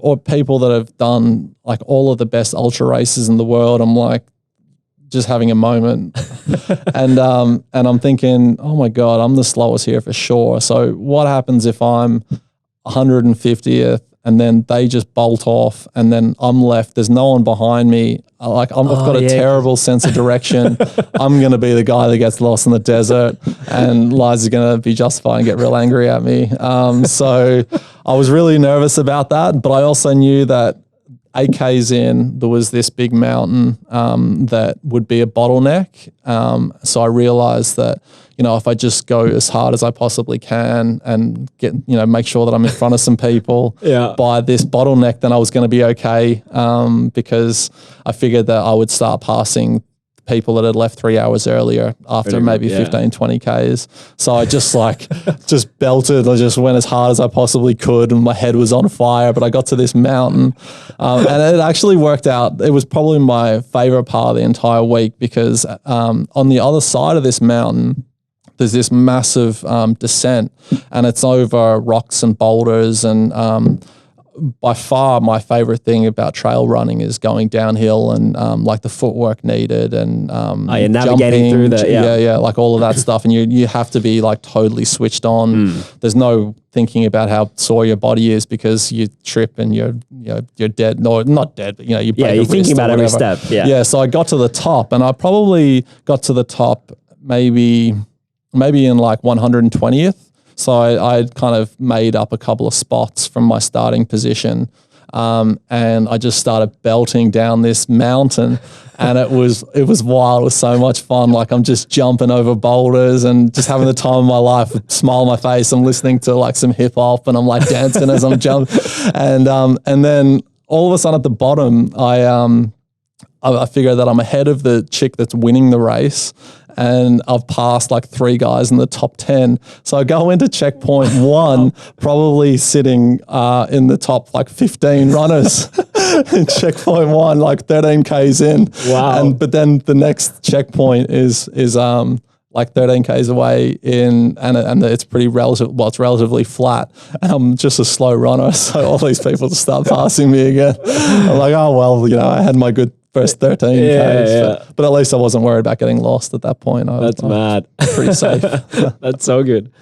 or people that have done like all of the best ultra races in the world. I'm like just having a moment, and I'm thinking, oh my God, I'm the slowest here for sure. So what happens if I'm 150th and then they just bolt off, and then I'm left, there's no one behind me. I've got a terrible sense of direction. I'm going to be the guy that gets lost in the desert, and Liza's going to be justified and get real angry at me. So I was really nervous about that, but I also knew that 8Ks in, there was this big mountain that would be a bottleneck. So I realized that, if I just go as hard as I possibly can and get, make sure that I'm in front of some people by this bottleneck, then I was going to be okay. Because I figured that I would start passing people that had left 3 hours earlier after maybe 15, 20 Ks. So I just just belted. I just went as hard as I possibly could, and my head was on fire, but I got to this mountain and it actually worked out. It was probably my favorite part of the entire week, because on the other side of this mountain, there's this massive descent, and it's over rocks and boulders, and by far my favorite thing about trail running is going downhill and like the footwork needed, and navigating through that, like all of that stuff, and you have to be like totally switched on. There's no thinking about how sore your body is, because you trip and you're dead. No, not dead, but you break you're thinking about every step. So I got to the top, and I probably got to the top maybe in like 120th. So I kind of made up a couple of spots from my starting position. and I just started belting down this mountain. And it was wild. It was so much fun. Like I'm just jumping over boulders and just having the time of my life, with a smile on my face. I'm listening to like some hip hop and I'm like dancing as I'm jumping. And then all of a sudden at the bottom, I figure that I'm ahead of the chick that's winning the race. And I've passed like 3 guys in the top 10. So I go into checkpoint 1, probably sitting in the top like 15 runners. In checkpoint 1, like 13 Ks in. Wow. But then the next checkpoint is like 13 Ks away and it's pretty relative. Well, it's relatively flat. And I'm just a slow runner. So all these people just start passing me again. I'm like, oh, well, I had my good first 13 Ks. Yeah. But at least I wasn't worried about getting lost at that point. That's mad. Pretty safe. That's so good.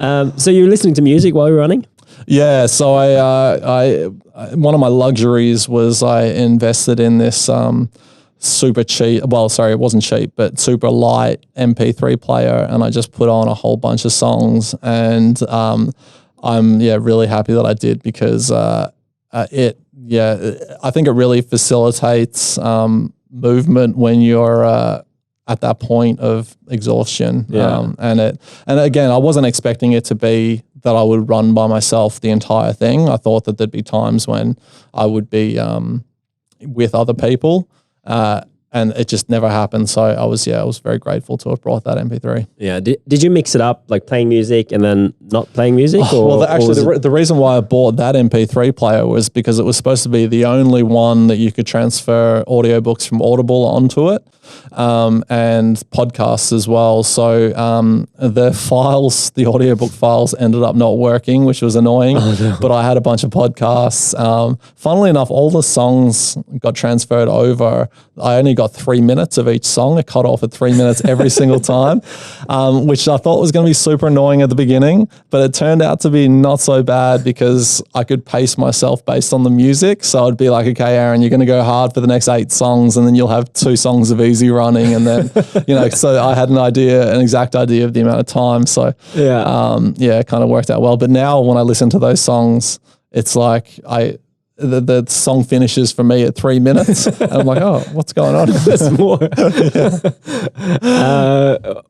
So you're listening to music while you're running? Yeah. So I one of my luxuries was I invested in this super cheap, well, sorry, it wasn't cheap, but super light MP3 player. And I just put on a whole bunch of songs. And I'm really happy that I did because I think it really facilitates movement when you're at that point of exhaustion. Yeah. And again, I wasn't expecting it to be that I would run by myself the entire thing. I thought that there'd be times when I would be with other people. And it just never happened. So I was very grateful to have brought that MP3. Yeah. Did you mix it up, like playing music and then not playing music? The reason why I bought that MP3 player was because it was supposed to be the only one that you could transfer audiobooks from Audible onto it, and podcasts as well. So the audiobook files ended up not working, which was annoying. Oh, no. But I had a bunch of podcasts. Funnily enough, all the songs got transferred over. I only got 3 minutes of each song. It cut off at 3 minutes every single time, which I thought was going to be super annoying at the beginning, but it turned out to be not so bad because I could pace myself based on the music. So I'd be like, okay, Aaron, you're going to go hard for the next 8 songs and then you'll have 2 songs of easy running. And then, so I had an exact idea of the amount of time. So it kind of worked out well. But now when I listen to those songs, it's like the song finishes for me at 3 minutes. And I'm like, oh, what's going on? There's more.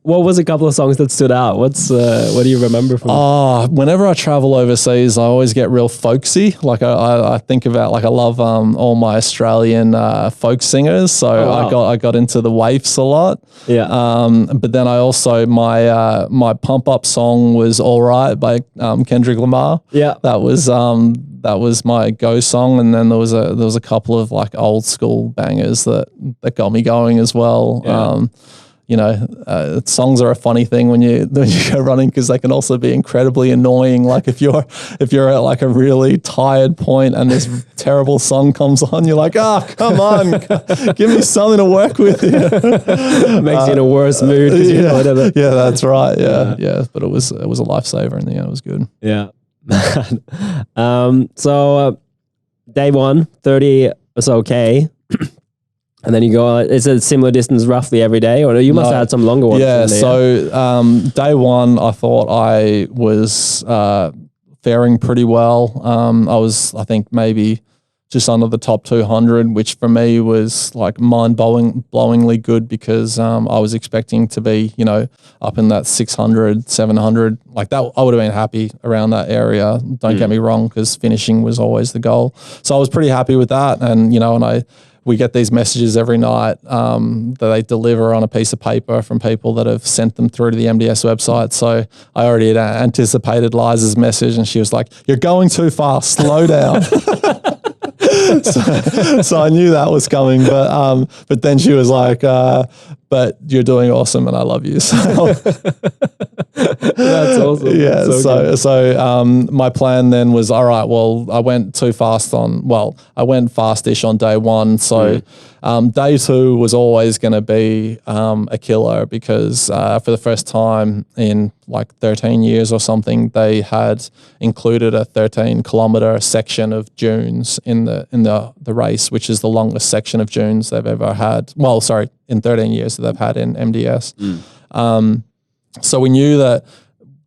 What was a couple of songs that stood out? What do you remember from whenever I travel overseas, I always get real folksy. Like I think about, like, I love all my Australian folk singers. So I got into the Waifs a lot. Yeah. But then I also, my pump up song was All Right by Kendrick Lamar. Yeah. That was my go song, and then there was a couple of like old school bangers that got me going as well. Yeah. Songs are a funny thing when you go running because they can also be incredibly annoying. Like if you're at like a really tired point and this terrible song comes on, you're like, come on, give me something to work with here. Makes you in a worse mood. Yeah, that's right. Yeah. But it was a lifesaver in the end. It was good. Yeah. So day 1, 30 or so K, and then you go, is it a similar distance roughly every day, or you must have had some longer ones? Yeah, so day 1, I thought I was faring pretty well. I was, I think, maybe just under the top 200, which for me was like mind-blowingly good because I was expecting to be, up in that 600, 700, like that. I would have been happy around that area. Don't get me wrong, because finishing was always the goal. So I was pretty happy with that. And, we get these messages every night that they deliver on a piece of paper from people that have sent them through to the MDS website. So I already had anticipated Liza's message, and she was like, "You're going too fast, slow down." So I knew that was coming, but then she was like, "But you're doing awesome, and I love you." So that's awesome. Yeah. So my plan then was, all right, well, I went fast-ish on day 1. So day 2 was always going to be a killer because for the first time in like 13 years or something, they had included a 13-kilometer section of dunes in the race, which is the longest section of dunes they've ever had. Well, sorry, in 13 years that they've had in MDS. So we knew that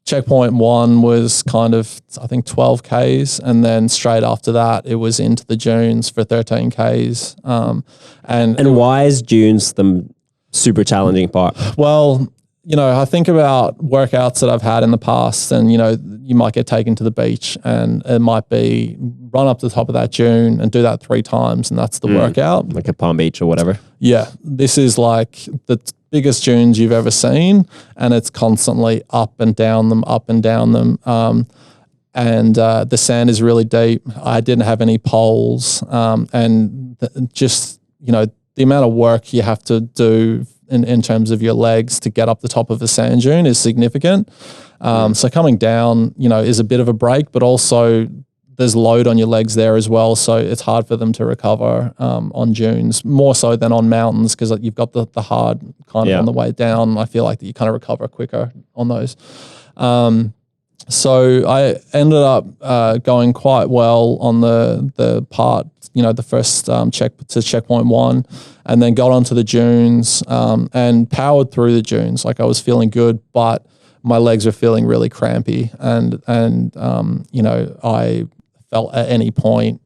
checkpoint 1 was kind of, I think, 12 Ks. And then straight after that, it was into the dunes for 13 Ks. And why is dunes the super challenging part? Well, I think about workouts that I've had in the past, and, you might get taken to the beach and it might be run up to the top of that dune and do that 3 times, and that's the workout. Like a Palm Beach or whatever. Yeah. This is like the biggest dunes you've ever seen, and it's constantly up and down them, up and down them. And the sand is really deep. I didn't have any poles. And just, the amount of work you have to do in terms of your legs to get up the top of a sand dune is significant. So coming down, is a bit of a break, but also there's load on your legs there as well. So it's hard for them to recover on dunes, more so than on mountains, because you've got the hard kind of on the way down. I feel like that you kind of recover quicker on those. So I ended up going quite well on the part, the first checkpoint 1, and then got onto the dunes and powered through the dunes. Like, I was feeling good, but my legs were feeling really crampy, and I felt at any point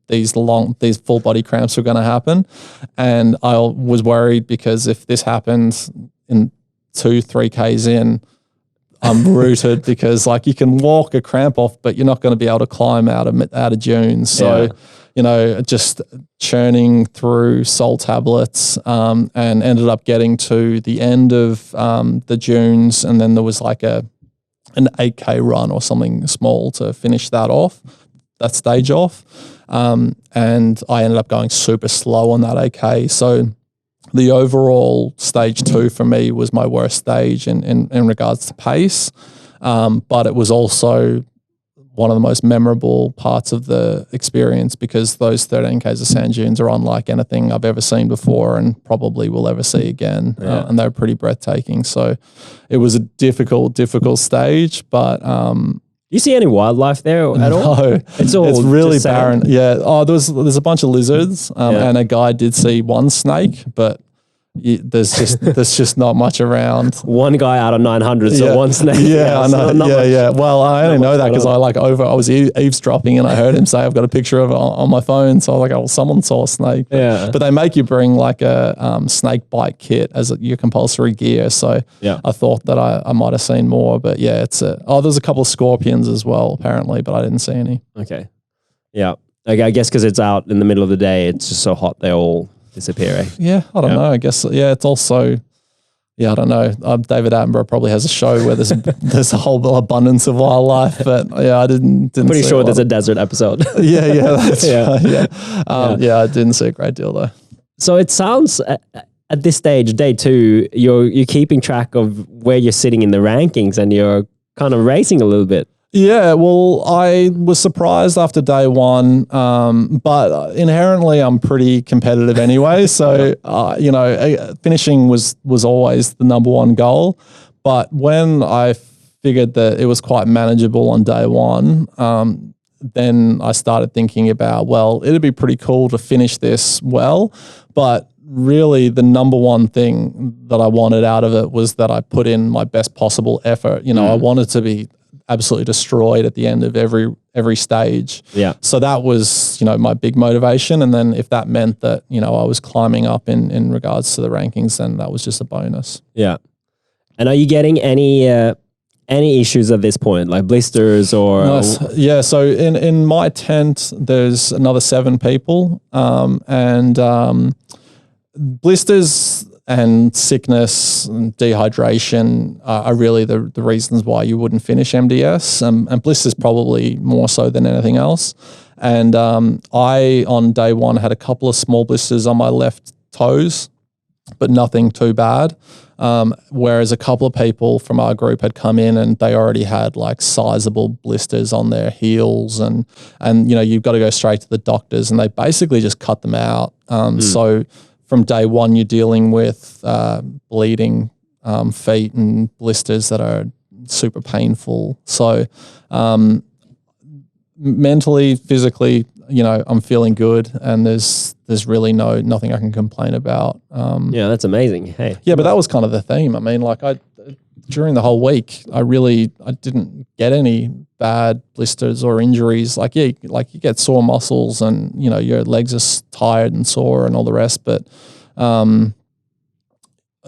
these full body cramps were going to happen, and I was worried, because if this happens in 2-3 Ks in, I'm rooted, because you can walk a cramp off, but you're not going to be able to climb out of dunes. So, just churning through salt tablets, and ended up getting to the end of the dunes, and then there was an 8K run or something small to finish that stage off. And I ended up going super slow on that 8K. So the overall stage 2 for me was my worst stage in regards to pace. But it was also one of the most memorable parts of the experience, because those 13 Ks of sand dunes are unlike anything I've ever seen before, and probably will ever see again. And they're pretty breathtaking. So it was a difficult stage, but you see any wildlife there at all? No, it's really barren. Yeah. Oh, there's a bunch of lizards, and a guy did see one snake, but there's just not much around. One guy out of 900, so one snake. Yeah, I know. Yeah. Well, I only know that because I was eavesdropping, and I heard him say, "I've got a picture of it on my phone." So I was like, "Oh, well, someone saw a snake." But they make you bring a snake bite kit as your compulsory gear. So I thought that I might have seen more, but there's a couple of scorpions as well apparently, but I didn't see any. Okay. Yeah. I guess because it's out in the middle of the day, it's just so hot, they all disappear, eh? Yeah, I don't know. I guess, it's also, I don't know. David Attenborough probably has a show where there's a whole abundance of wildlife, but I didn't Pretty sure there's a desert episode. That's right. I didn't see a great deal though. So it sounds at this stage, day 2, you're keeping track of where you're sitting in the rankings, and you're kind of racing a little bit. Yeah, well, I was surprised after day 1, but inherently I'm pretty competitive anyway. So, finishing was always the number one goal. But when I figured that it was quite manageable on day 1, then I started thinking about, well, it'd be pretty cool to finish this well, but really the number one thing that I wanted out of it was that I put in my best possible effort. I wanted to be absolutely destroyed at the end of every stage. Yeah. So that was, my big motivation. And then if that meant that, I was climbing up in regards to the rankings, then that was just a bonus. Yeah. And are you getting any issues at this point, like blisters or? Nice. Yeah. So in my tent, there's another 7 people, and blisters and sickness and dehydration are really the reasons why you wouldn't finish MDS, and blisters probably more so than anything else. And I, on day 1, had a couple of small blisters on my left toes, but nothing too bad. Whereas a couple of people from our group had come in and they already had sizable blisters on their heels, and you've got to go straight to the doctors, and they basically just cut them out. So from day 1, you're dealing with bleeding feet and blisters that are super painful. So mentally, physically, I'm feeling good, and there's really nothing I can complain about. Yeah, that's amazing. Hey. Yeah, but that was kind of the theme. I mean, during the whole week, I didn't get any bad blisters or injuries. Like, yeah, like you get sore muscles and, you know, your legs are tired and sore and all the rest. But,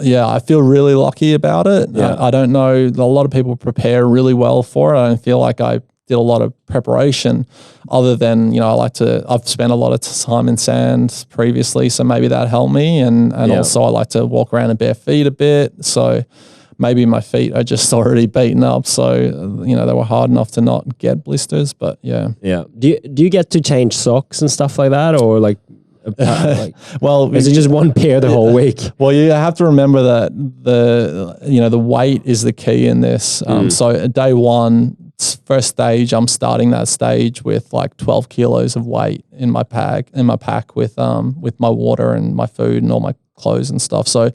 yeah, I feel really lucky about it. Yeah. I don't know. A lot of people prepare really well for it. I don't feel like I did a lot of preparation other than, you know, I've spent a lot of time in sand previously, so maybe that helped me. And also I like to walk around in bare feet a bit. So maybe my feet are just already beaten up. So, you know, they were hard enough to not get blisters, but yeah. Yeah. Do you get to change socks and stuff like that, or like well, is it just one pair the whole week? Well, you have to remember that the weight is the key in this. So day one, first stage, I'm starting that stage with like 12 kilos of weight in my pack with my water and my food and all my clothes and stuff. So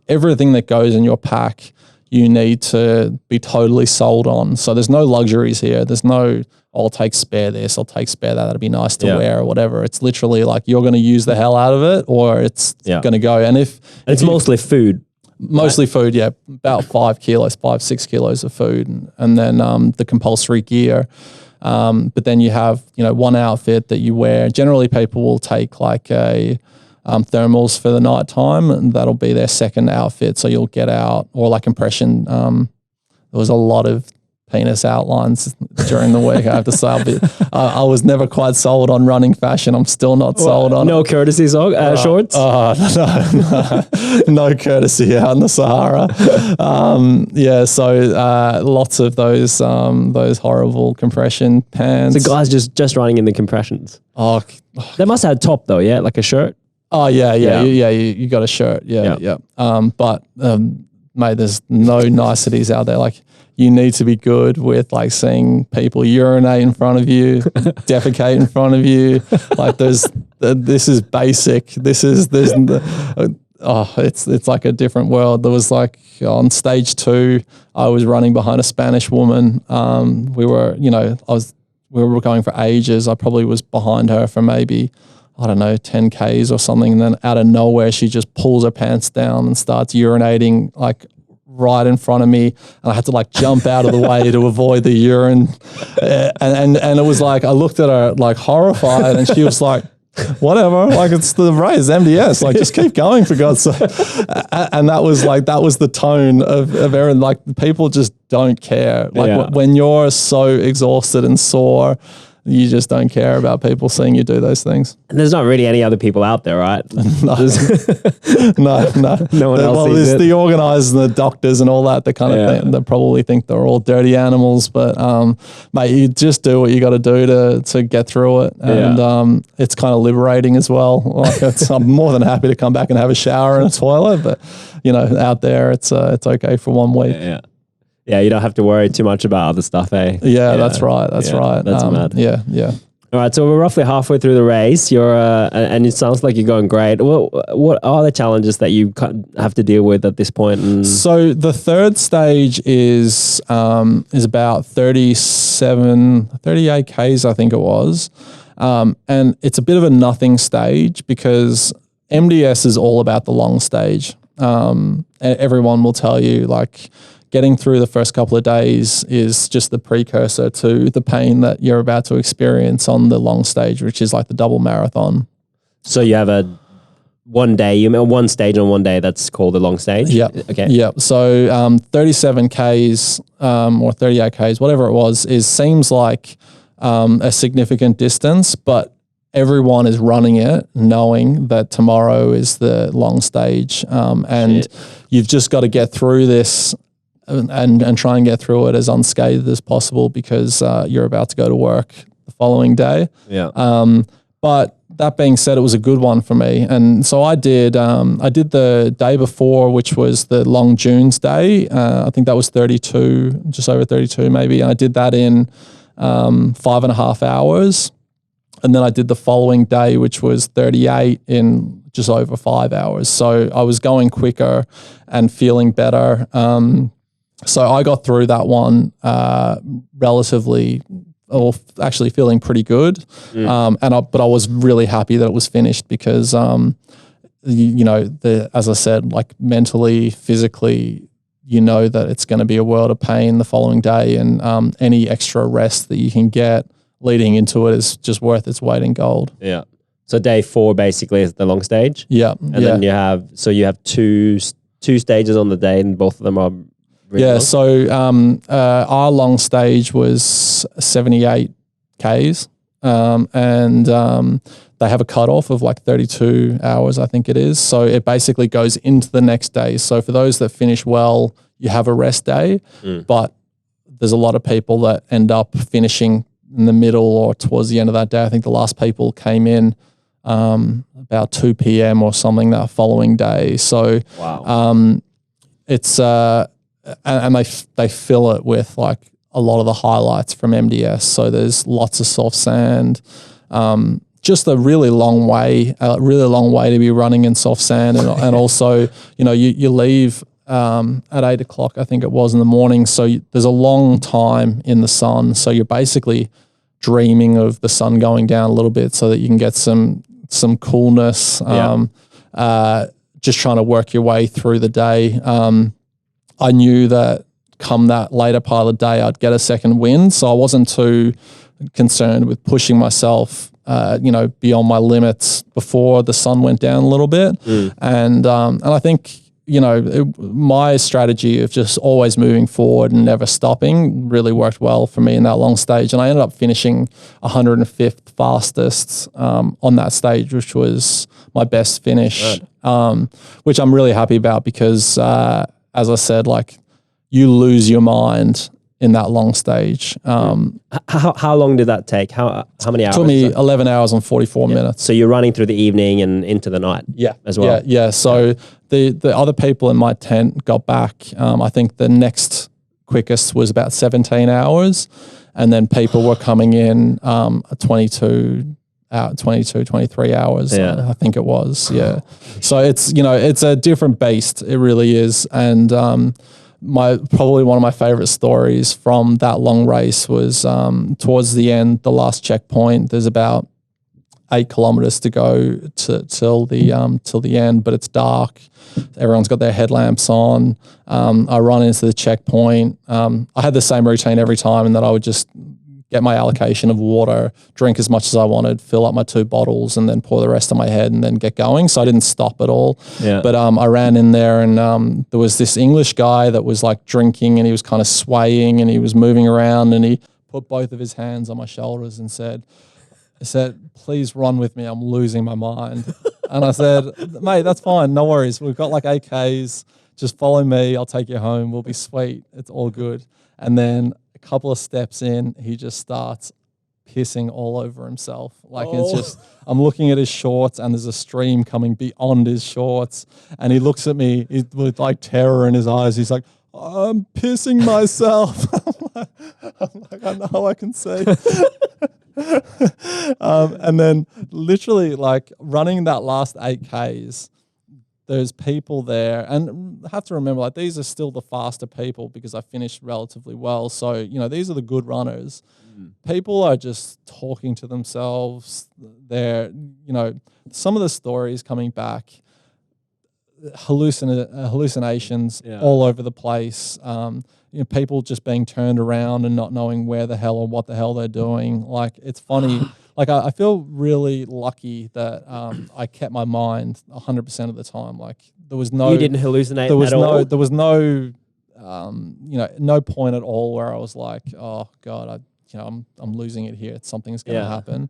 everything that goes in your pack, you need to be totally sold on. So there's no luxuries here. There's no, I'll take spare this, I'll take spare that, that'd be nice to wear or whatever. It's literally like you're going to use the hell out of it or it's going to go. And it's mostly food. Mostly food, yeah. About 5, 6 kilos of food. And then the compulsory gear. But then you have, you know, one outfit that you wear. Generally people will take like a thermals for the night time, and that'll be their second outfit. So you'll get out, or like compression. There was a lot of penis outlines during the week, I have to say. I was never quite sold on running fashion. I'm still not sold on no courtesy shorts? No courtesy out in the Sahara. So lots of those horrible compression pants. So guys just running in the compressions. Oh, they must have a top though, yeah? Like a shirt? Oh, yeah. You got a shirt. Yeah. But mate, there's no niceties out there. Like, you need to be good with like seeing people urinate in front of you, defecate in front of you. Like this is basic. It's like a different world. There was like on stage 2, I was running behind a Spanish woman. We were going for ages. I probably was behind her for maybe, I don't know, 10 Ks or something. And then out of nowhere, she just pulls her pants down and starts urinating like right in front of me, and I had to like jump out of the way to avoid the urine. And it was like, I looked at her like horrified, and she was like, whatever, like it's the race, MDS, like just keep going for God's sake. And that was the tone of everyone. Like people just don't care. Like when you're so exhausted and sore, you just don't care about people seeing you do those things. And there's not really any other people out there, right? No. No one else. Well, there's the organisers and the doctors and all that. They kind of think, they probably think they're all dirty animals, but mate, you just do what you got to do to get through it, and it's kind of liberating as well. Like I'm more than happy to come back and have a shower and a toilet, but you know, out there, it's okay for 1 week. Yeah, you don't have to worry too much about other stuff, eh? Yeah, that's right. That's right. That's mad. Yeah. All right, so we're roughly halfway through the race. You're, and it sounds like you're going great. What are the challenges that you have to deal with at this point? So the third stage is about 38 Ks, I think it was, and it's a bit of a nothing stage because MDS is all about the long stage. Everyone will tell you like, getting through the first couple of days is just the precursor to the pain that you're about to experience on the long stage, which is like the double marathon. So you have one stage on one day that's called the long stage? Yeah. Okay. Yeah. So 37 Ks or 38 Ks, whatever it was, seems like a significant distance, but everyone is running it knowing that tomorrow is the long stage. And you've just got to get through this and try and get through it as unscathed as possible because you're about to go to work the following day. Yeah. But that being said, it was a good one for me. And so I did the day before, which was the Long Dunes Day. I think that was 32, just over 32 maybe. And I did that in 5.5 hours. And then I did the following day, which was 38 in just over 5 hours. So I was going quicker and feeling better. So I got through that one relatively, or actually feeling pretty good. But I was really happy that it was finished because, as I said, like mentally, physically, you know that it's going to be a world of pain the following day, and any extra rest that you can get leading into it is just worth its weight in gold. Yeah. So day 4 basically is the long stage. Yeah. And then you have two stages on the day, and both of them are really long. So our long stage was 78 Ks, and they have a cutoff of like 32 hours, I think it is. So it basically goes into the next day. So for those that finish well, you have a rest day, but there's a lot of people that end up finishing in the middle or towards the end of that day. I think the last people came in about 2 p.m. or something that following day. So it's and they fill it with like a lot of the highlights from MDS. So there's lots of soft sand, just a really long way to be running in soft sand, and also you leave at 8 o'clock, I think it was, in the morning. So there's a long time in the sun. So you're basically dreaming of the sun going down a little bit so that you can get some coolness. Just trying to work your way through the day. I knew that come that later part of the day, I'd get a second wind. So I wasn't too concerned with pushing myself, beyond my limits before the sun went down a little bit. And I think, my strategy of just always moving forward and never stopping really worked well for me in that long stage. And I ended up finishing 105th fastest on that stage, which was my best finish, which I'm really happy about because, as I said, like you lose your mind in that long stage. How long did that take? How many hours? It took me 11 hours and 44 minutes. So you're running through the evening and into the night as well? Yeah. So the other people in my tent got back. I think the next quickest was about 17 hours. And then people were coming in 23 hours, I think it was. Yeah. So it's a different beast. It really is. And probably one of my favorite stories from that long race was towards the end, the last checkpoint. There's about 8 kilometers to go till the end, but it's dark. Everyone's got their headlamps on. I run into the checkpoint. I had the same routine every time, in that I would just get my allocation of water, drink as much as I wanted, fill up my 2 bottles, and then pour the rest on my head and then get going. So I didn't stop at all. Yeah. But I ran in there, and there was this English guy that was like drinking, and he was kind of swaying, and he was moving around, and he put both of his hands on my shoulders and said, "Please run with me. I'm losing my mind." And I said, "Mate, that's fine. No worries. We've got like 8Ks. Just follow me. I'll take you home. We'll be sweet. It's all good." And then a couple of steps in, he just starts pissing all over himself. It's just, I'm looking at his shorts, and there's a stream coming beyond his shorts. And he looks at me with like terror in his eyes. He's like, "I'm pissing myself." I'm like, "I know, I can see." And then literally like running that last 8Ks, there's people there, and I have to remember, like, these are still the faster people because I finished relatively well. So, these are the good runners. People are just talking to themselves. They're, some of the stories coming back, hallucinations all over the place. People just being turned around and not knowing where the hell or what the hell they're doing. Like, it's funny. Like, I feel really lucky that I kept my mind 100% of the time. Like, there was no... You didn't hallucinate at all? There was no, no point at all where I was like, "Oh, God, I'm losing it here. Something's going to happen."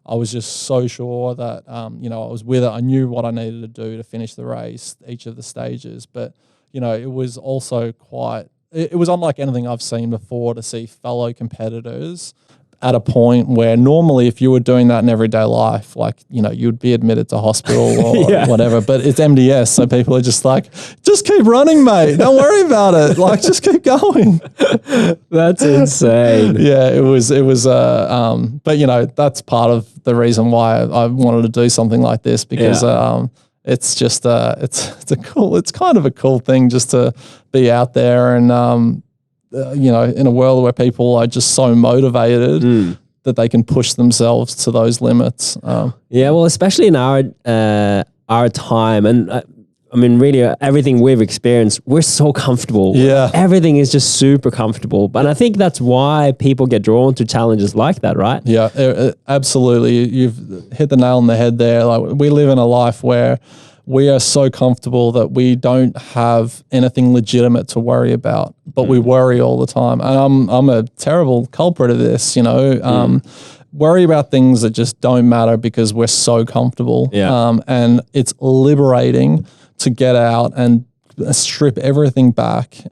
I was just so sure that, I was with it. I knew what I needed to do to finish the race, each of the stages. But, it was also quite... It was unlike anything I've seen before to see fellow competitors at a point where normally if you were doing that in everyday life, like, you'd be admitted to hospital or whatever, but it's MDS. So people are just like, "Just keep running, mate. Don't worry about it. Like, just keep going." That's insane. Yeah, it was, but that's part of the reason why I wanted to do something like this, because, it's just, it's kind of a cool thing just to be out there and, in a world where people are just so motivated that they can push themselves to those limits. Well, especially in our time, and I mean, really, everything we've experienced, we're so comfortable. Yeah. Everything is just super comfortable. But I think that's why people get drawn to challenges like that, right? Yeah, absolutely. You've hit the nail on the head there. Like, we live in a life where we are so comfortable that we don't have anything legitimate to worry about, but we worry all the time. And I'm a terrible culprit of this, you know. Worry about things that just don't matter because we're so comfortable. Yeah. And it's liberating to get out and strip everything back.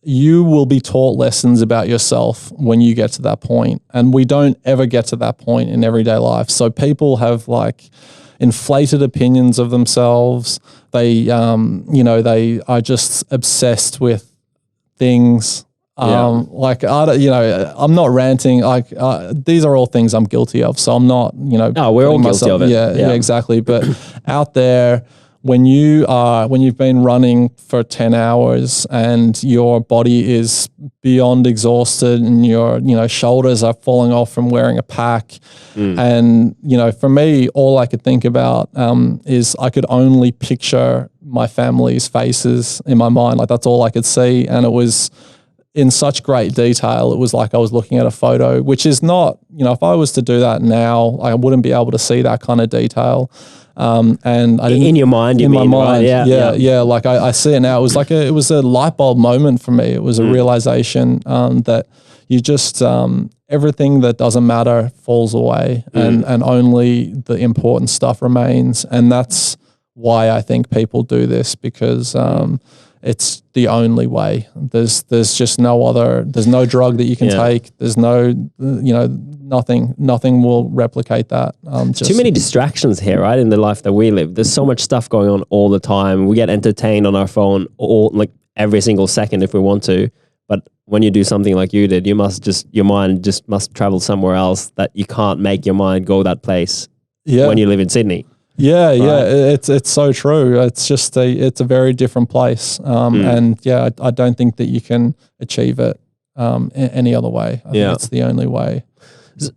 You will be taught lessons about yourself when you get to that point. And we don't ever get to that point in everyday life. So people have like inflated opinions of themselves. They, they are just obsessed with things. Like, I'm not ranting. Like, these are all things I'm guilty of. So I'm not, No, we're all guilty of it. Yeah, exactly. But out there, when you've been running for 10 hours and your body is beyond exhausted and your, shoulders are falling off from wearing a pack. And, for me, all I could think about is I could only picture my family's faces in my mind. Like, that's all I could see. And it was in such great detail. It was like I was looking at a photo, which is not, if I was to do that now, I wouldn't be able to see that kind of detail. And I didn't, in your mind, in my mind, right? Yeah. Like I see it now. It was like it was a light bulb moment for me. It was a realization that you just everything that doesn't matter falls away, and only the important stuff remains. And that's why I think people do this, because it's the only way. There's just no other. There's no drug that you can take. There's no, nothing will replicate that. Too many distractions here, right? In the life that we live, there's so much stuff going on all the time. We get entertained on our phone every single second if we want to. But when you do something like you did, your mind just must travel somewhere else, that you can't make your mind go that place when you live in Sydney. Yeah, it's so true. It's just it's a very different place, and I don't think that you can achieve it any other way. I think it's the only way.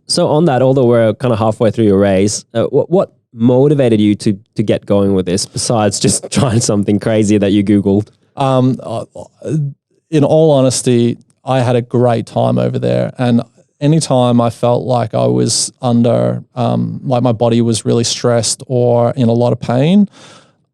So on that, although we're kind of halfway through your race, what motivated you to get going with this, besides just trying something crazy that you Googled? In all honesty, I had a great time over there, and anytime I felt like I was under, like my body was really stressed or in a lot of pain,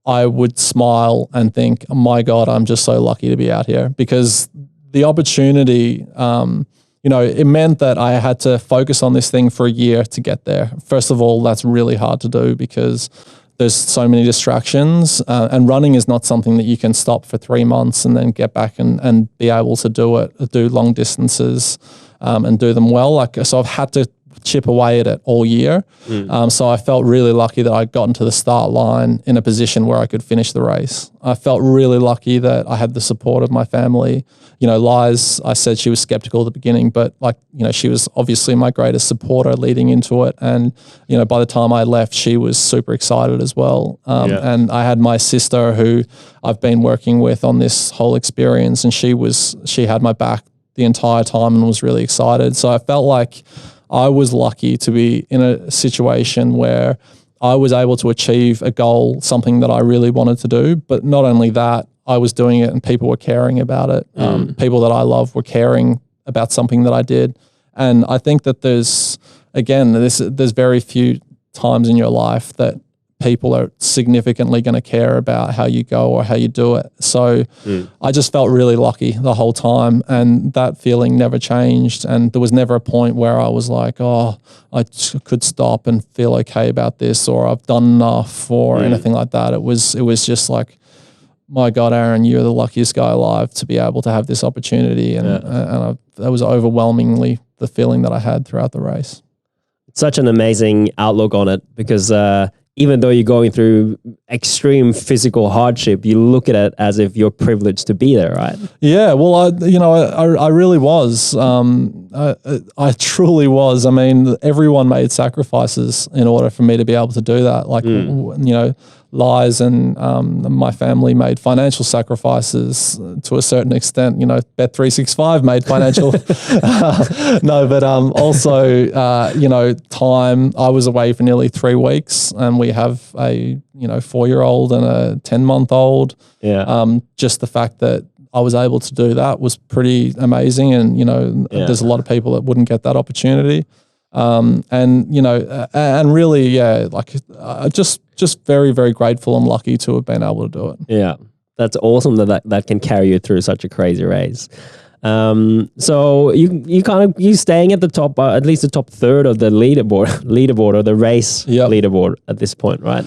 I would smile and think, oh my God, I'm just so lucky to be out here, because the opportunity, it meant that I had to focus on this thing for a year to get there. First of all, that's really hard to do because there's so many distractions, and running is not something that you can stop for 3 months and then get back and be able to do long distances. And do them well. So I've had to chip away at it all year. So I felt really lucky that I got into the start line in a position where I could finish the race. I felt really lucky that I had the support of my family. Liz, I said she was skeptical at the beginning, but she was obviously my greatest supporter leading into it. And, by the time I left, she was super excited as well. And I had my sister, who I've been working with on this whole experience, and she had my back the entire time and was really excited. So I felt like I was lucky to be in a situation where I was able to achieve a goal, something that I really wanted to do. But not only that, I was doing it and people were caring about it. People that I love were caring about something that I did. And I think that there's very few times in your life that people are significantly going to care about how you go or how you do it. So I just felt really lucky the whole time, and that feeling never changed. And there was never a point where I was like, oh, I could stop and feel okay about this, or I've done enough, or anything like that. It was just like, my God, Aaron, you're the luckiest guy alive to be able to have this opportunity. And, that was overwhelmingly the feeling that I had throughout the race. It's such an amazing outlook on it, because even though you're going through extreme physical hardship, you look at it as if you're privileged to be there, right? Yeah, well, I really was. I truly was. I mean, everyone made sacrifices in order for me to be able to do that. Like, you know, Lies and my family made financial sacrifices to a certain extent. You know, Bet365 made financial. No, but also, you know, time. I was away for nearly 3 weeks, and we have a 4-year-old and a 10-month-old. Yeah. Just the fact that I was able to do that was pretty amazing, and there's a lot of people that wouldn't get that opportunity. And really, like just very, very grateful and lucky to have been able to do it. Yeah, that's awesome that can carry you through such a crazy race. So you staying at the top, at least the top third of the leaderboard or the race leaderboard at this point, right?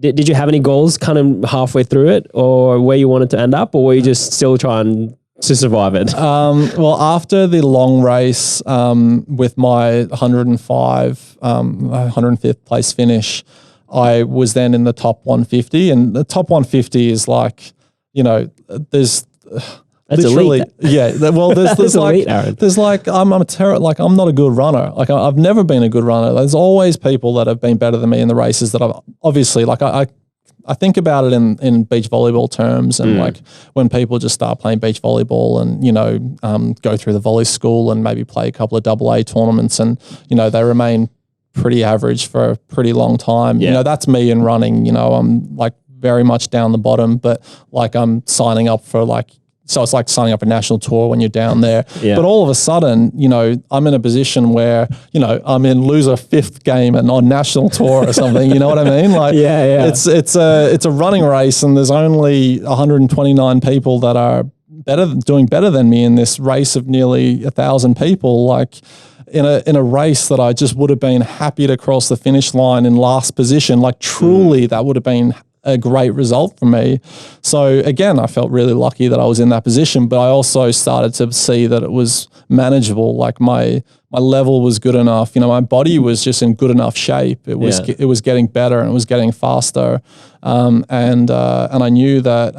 Did you have any goals kind of halfway through it, or where you wanted to end up, or were you just still trying to survive it? Well, after the long race, with my 105th place finish, I was then in the top 150, and the top 150 is like, there's that's literally elite. Yeah. Well, there's like elite, Aaron. there's like I'm not a good runner. Like I've never been a good runner. There's always people that have been better than me in the races that I've obviously like I think about it in beach volleyball terms, and like when people just start playing beach volleyball and go through the volley school and maybe play a couple of AA tournaments, and they remain pretty average for a pretty long time. Yeah. That's me in running. I'm like very much down the bottom, but like I'm signing up for so it's like signing up a national tour when you're down there. Yeah. But all of a sudden, I'm in a position where, I'm in loser 5th game and on national tour or something. You know what I mean? Like, yeah. It's a running race, and there's only 129 people that are doing better than me in this race of nearly 1,000 people. Like in a race that I just would have been happy to cross the finish line in last position. Like truly, that would have been a great result for me. So again, I felt really lucky that I was in that position, but I also started to see that it was manageable. Like my level was good enough. My body was just in good enough shape. It was getting better, and it was getting faster. And I knew that.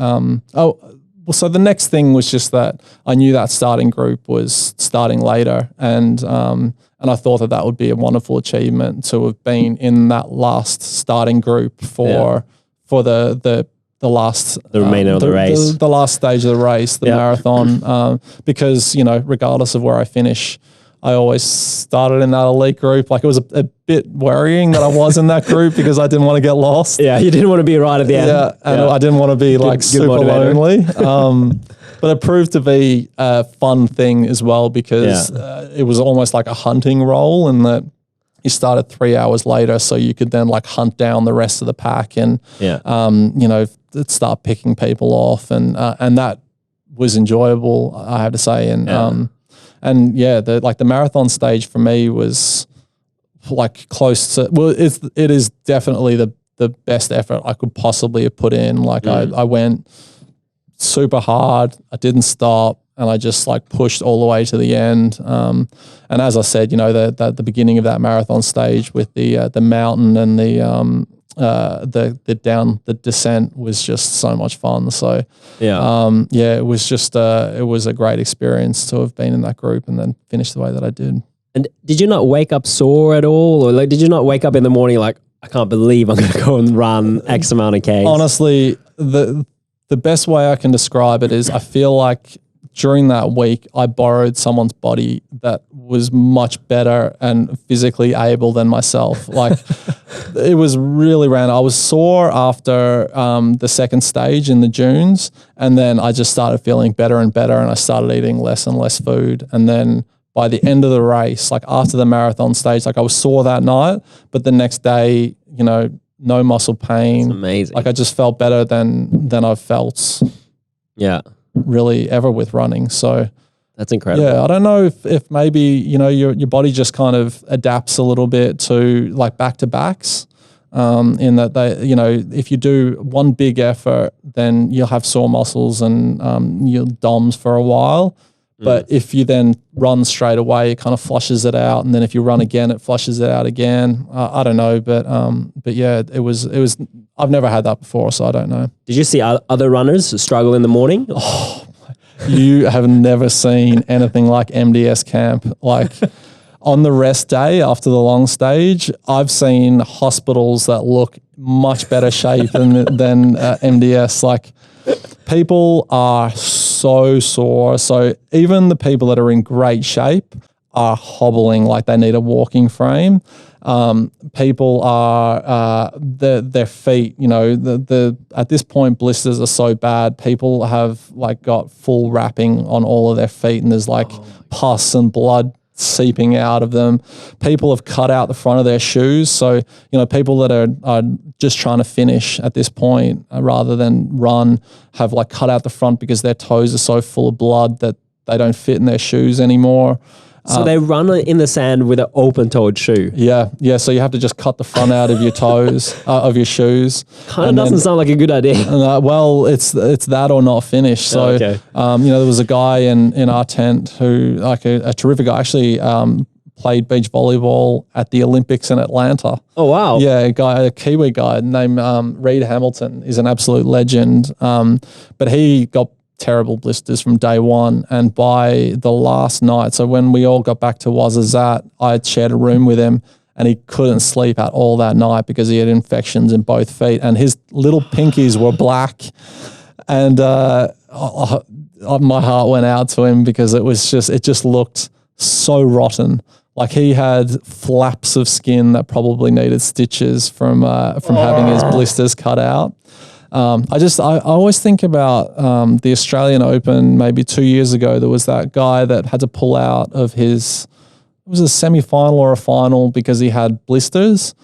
So the next thing was just that I knew that starting group was starting later, and I thought that would be a wonderful achievement to have been in that last starting group for the last remainder of the race, the last stage of the race, the marathon, because regardless of where I finish, I always started in that elite group. Like it was a bit worrying that I was in that group because I didn't want to get lost. Yeah, you didn't want to be right at the end. Yeah, and I didn't want to be super lonely. But it proved to be a fun thing as well, because it was almost like a hunting role, in that you started 3 hours later, so you could then like hunt down the rest of the pack and start picking people off, and that was enjoyable, I have to say. And the marathon stage for me was like close to, well, it is definitely the best effort I could possibly have put in. Like I went super hard, I didn't stop, and I just like pushed all the way to the end. And as I said, the beginning of that marathon stage with the mountain and the descent was just so much fun. So it was just it was a great experience to have been in that group and then finish the way that I did. And did you not wake up sore at all, or like did you not wake up in the morning like, I can't believe I'm going to go and run X amount of Ks? Honestly, the best way I can describe it is I feel like during that week, I borrowed someone's body that was much better and physically able than myself. Like it was really random. I was sore after the second stage in the dunes, and then I just started feeling better and better, and I started eating less and less food. And then by the end of the race, like after the marathon stage, like I was sore that night, but the next day, no muscle pain. That's amazing. Like I just felt better than I've felt. Yeah. Really ever with running. So that's incredible. Yeah, I don't know if maybe your body just kind of adapts a little bit to like back-to-backs, in that they if you do one big effort, then you'll have sore muscles and you'll DOMS for a while. But if you then run straight away, it kind of flushes it out, and then if you run again, it flushes it out again. I don't know, but yeah, it was. I've never had that before, so I don't know. Did you see other runners struggle in the morning? Oh, you have never seen anything like MDS camp. Like on the rest day after the long stage, I've seen hospitals that look much better shape than MDS. Like people are so sore. So even the people that are in great shape are hobbling like they need a walking frame. People are their feet, you know, the at this point blisters are so bad. People have like got full wrapping on all of their feet, and there's like pus and blood seeping out of them. People have cut out the front of their shoes. So, you know, people that are just trying to finish at this point rather than run have like cut out the front because their toes are so full of blood that they don't fit in their shoes anymore. So they run in the sand with an open-toed shoe. Yeah. So you have to just cut the front out of your toes, of your shoes. Kind of doesn't sound like a good idea. Well, it's that or not finish. So, okay. You know, there was a guy in our tent who, like a terrific guy, actually played beach volleyball at the Olympics in Atlanta. Oh, wow. Yeah, a Kiwi guy named Reed Hamilton is an absolute legend. But he got terrible blisters from day one, and by the last night, so when we all got back to Ouarzazate, I had shared a room with him, and he couldn't sleep at all that night because he had infections in both feet, and his little pinkies were black, and my heart went out to him because it just looked so rotten. Like he had flaps of skin that probably needed stitches from having his blisters cut out. I always think about the Australian Open maybe 2 years ago. There was that guy that had to pull out of it was a semi-final or a final because he had blisters.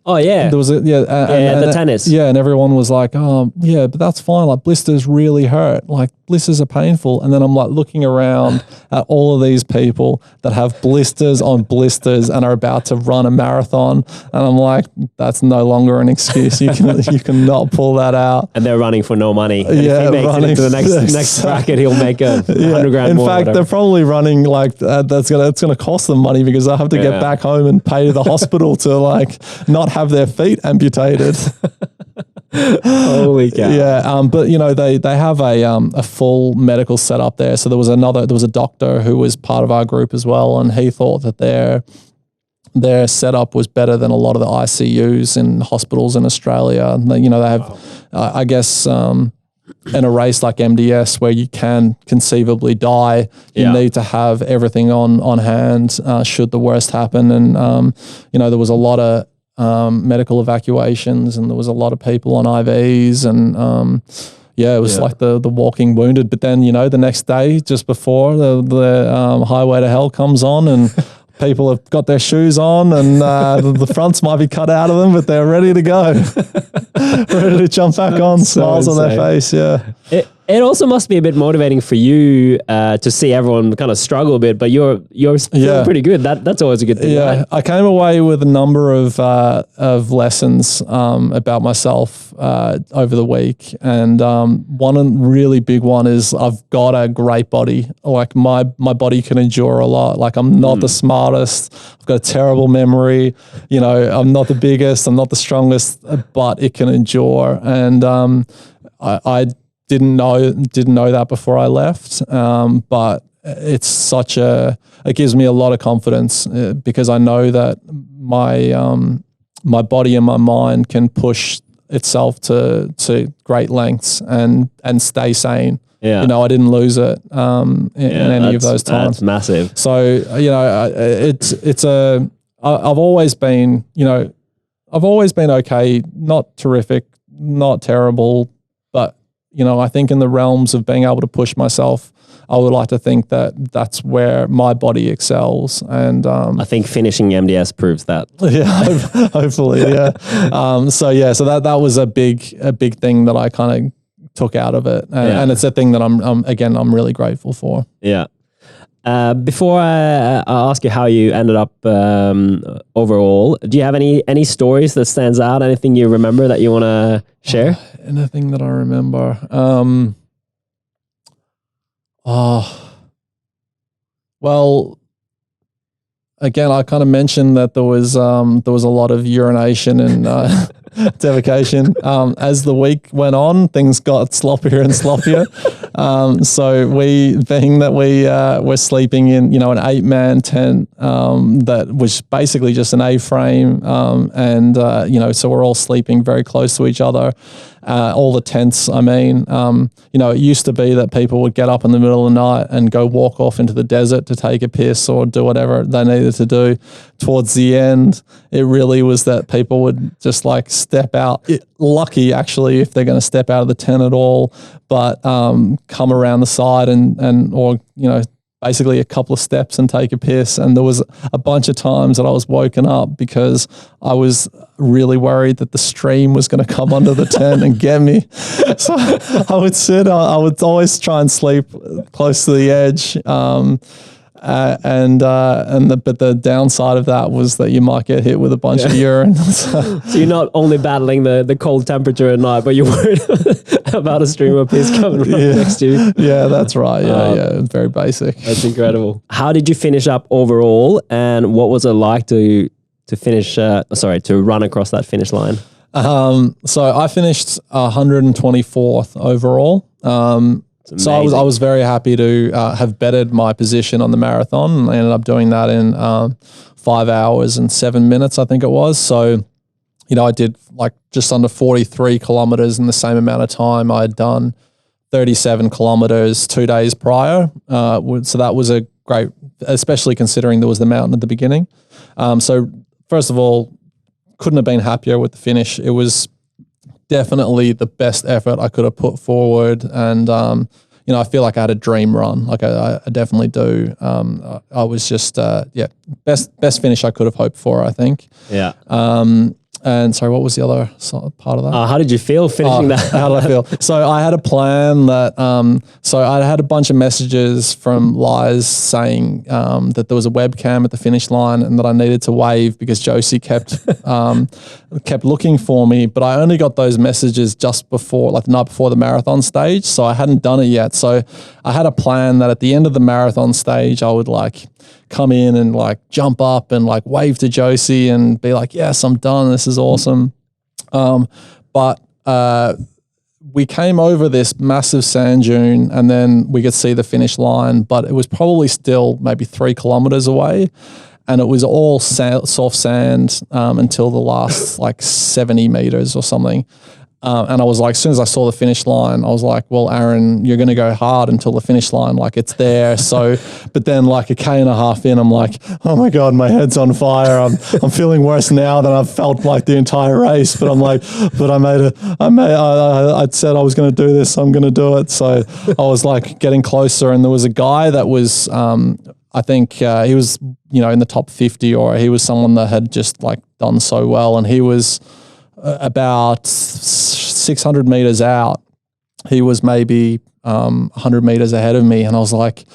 Oh yeah, there was the tennis. Yeah, and everyone was like, "Oh yeah, but that's fine. Like blisters really hurt. Like blisters are painful." And then I'm like looking around at all of these people that have blisters on blisters and are about to run a marathon, and I'm like, "That's no longer an excuse. You cannot pull that out." And they're running for no money. And yeah, if he makes it into the next bracket, he'll make $100 grand more. In fact, they're probably running like it's gonna cost them money because they'll have to get back home and pay the hospital to like not have their feet amputated. Holy cow! Yeah, but you know they have a full medical setup there. So there was a doctor who was part of our group as well, and he thought that their setup was better than a lot of the ICUs in hospitals in Australia. You know they have, I guess. In a race like MDS where you can conceivably die, you need to have everything on hand should the worst happen. And you know there was a lot of medical evacuations, and there was a lot of people on IVs, and it was like the walking wounded. But then, you know, the next day, just before the Highway to Hell comes on, and people have got their shoes on, and the fronts might be cut out of them, but they're ready to go, ready to jump back on, smiles on their face. Yeah. It also must be a bit motivating for you to see everyone kind of struggle a bit, but you're feeling pretty good. That's always a good thing. Yeah, right? I came away with a number of lessons about myself over the week, and one really big one is I've got a great body. Like my body can endure a lot. Like I'm not the smartest. I've got a terrible memory. You know, I'm not the biggest. I'm not the strongest, but it can endure. And I didn't know that before I left, but it gives me a lot of confidence because I know that my body and my mind can push itself to great lengths and stay sane. Yeah. You know, I didn't lose it in any of those times. That's massive. So, you know, I've always been okay, not terrific, not terrible, but you know, I think in the realms of being able to push myself, I would like to think that that's where my body excels. And I think finishing MDS proves that. Yeah, hopefully, yeah. So that was a big thing that I kind of took out of it, and it's a thing that I'm really grateful for. Yeah. Before I ask you how you ended up overall, do you have any stories that stands out? Anything you remember that you want to share? Anything that I remember? Well, again, I kind of mentioned that there was a lot of urination and Defecation. As the week went on, things got sloppier and sloppier. So being that we were sleeping in, an 8-man tent that was basically just an A-frame, so we're all sleeping very close to each other. All the tents, it used to be that people would get up in the middle of the night and go walk off into the desert to take a piss or do whatever they needed to do. Towards the end, it really was that people would just like step out. Lucky actually if they're going to step out of the tent at all, but come around the side or basically a couple of steps and take a piss. And there was a bunch of times that I was woken up because I was really worried that the stream was going to come under the tent and get me. So I would always try and sleep close to the edge. But the downside of that was that you might get hit with a bunch of urine. So you're not only battling the cold temperature at night, but you're worried about a stream of piss coming right next to you. Yeah, that's right. Yeah, very basic. That's incredible. How did you finish up overall, and what was it like to finish? To run across that finish line? So I finished 124th overall. So I was very happy to have bettered my position on the marathon. I ended up doing that in 5 hours and 7 minutes, I think it was. So, I did like just under 43 kilometers in the same amount of time. I had done 37 kilometers 2 days prior. So that was a great, especially considering there was the mountain at the beginning. So first of all, couldn't have been happier with the finish. It was definitely the best effort I could have put forward. And, I feel like I had a dream run. Like I definitely do. I was just, best finish I could have hoped for, I think. Yeah. And sorry, what was the other part of that? How did you feel finishing that? How did I feel? So I had a plan that, so I had a bunch of messages from Lies saying that there was a webcam at the finish line and that I needed to wave because Josie kept looking for me. But I only got those messages just before, like the night before the marathon stage. So I hadn't done it yet. So I had a plan that at the end of the marathon stage, I would like come in and like jump up and like wave to Josie and be like, yes, I'm done. This is awesome. But we came over this massive sand dune and then we could see the finish line, but it was probably still maybe 3 kilometers away. And it was all soft sand until the last like 70 meters or something. And I was like, as soon as I saw the finish line, I was like, well, Aaron, you're going to go hard until the finish line. Like it's there. So, but then like a K and a half in, I'm like, oh my God, my head's on fire. I'm feeling worse now than I've felt like the entire race. But I'm like, but I said I was going to do this. So I'm going to do it. So I was like getting closer and there was a guy that was, I think he was, in the top 50 or he was someone that had just like done so well. And he was about 600 meters out. He was maybe 100 meters ahead of me. And I was like,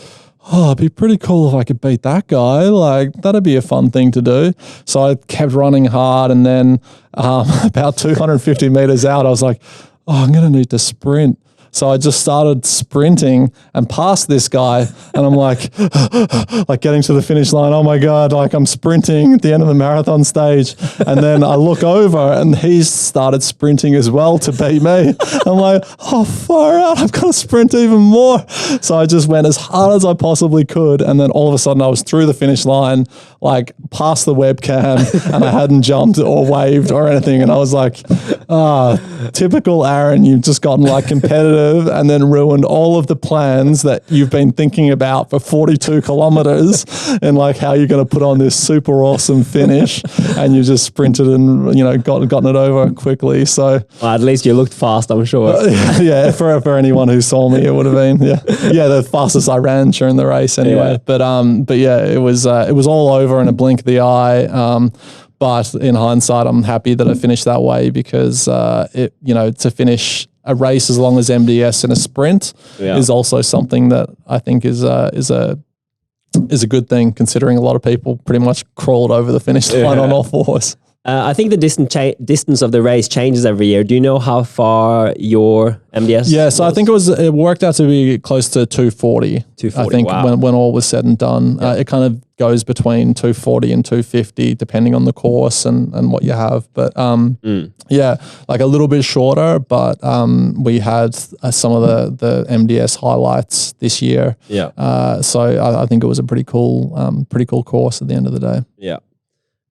oh, it'd be pretty cool if I could beat that guy. Like, that'd be a fun thing to do. So I kept running hard. And then about 250 meters out, I was like, oh, I'm going to need to sprint. So I just started sprinting and passed this guy and I'm like getting to the finish line. Oh my God, like I'm sprinting at the end of the marathon stage. And then I look over and he's started sprinting as well to beat me. I'm like, oh, far out, I've got to sprint even more. So I just went as hard as I possibly could. And then all of a sudden I was through the finish line, like past the webcam and I hadn't jumped or waved or anything. And I was like, typical Aaron, you've just gotten like competitive and then ruined all of the plans that you've been thinking about for 42 kilometers and like how you're going to put on this super awesome finish and you just sprinted and, gotten it over quickly. So at least you looked fast, I'm sure. Yeah, for anyone who saw me, it would have been, the fastest I ran during the race anyway. Yeah. But yeah, it was all over in a blink of the eye. But in hindsight, I'm happy that I finished that way because to finish a race as long as MDS in a sprint is also something that I think is a good thing, considering a lot of people pretty much crawled over the finish line on all fours. I think the distance of the race changes every year. Do you know how far your MDS? Yeah, so I think it worked out to be close to 240. 240. I think wow. when all was said and done, it kind of goes between 240 and 250 depending on the course and what you have. But yeah, like a little bit shorter. But we had some of the MDS highlights this year. Yeah. So I think it was a pretty cool course at the end of the day. Yeah.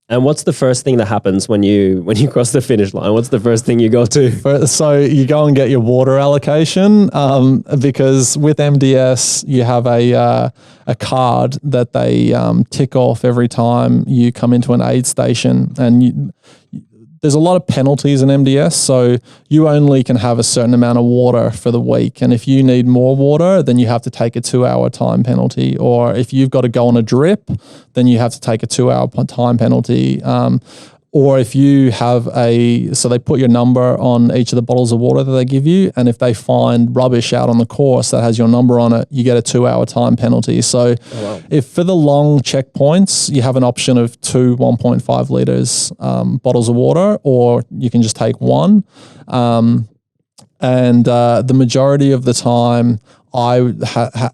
And what's the first thing that happens when you cross the finish line? What's the first thing you go to? So you go and get your water allocation because with MDS you have a card that they tick off every time you come into an aid station, and there's a lot of penalties in MDS, so you only can have a certain amount of water for the week. And if you need more water, then you have to take a 2-hour time penalty. Or if you've got to go on a drip, then you have to take a 2-hour time penalty. Or if you have so they put your number on each of the bottles of water that they give you, and if they find rubbish out on the course that has your number on it, you get a 2-hour time penalty. So if for the long checkpoints, you have an option of 2 1.5 litres bottles of water, or you can just take one. And the majority of the time, I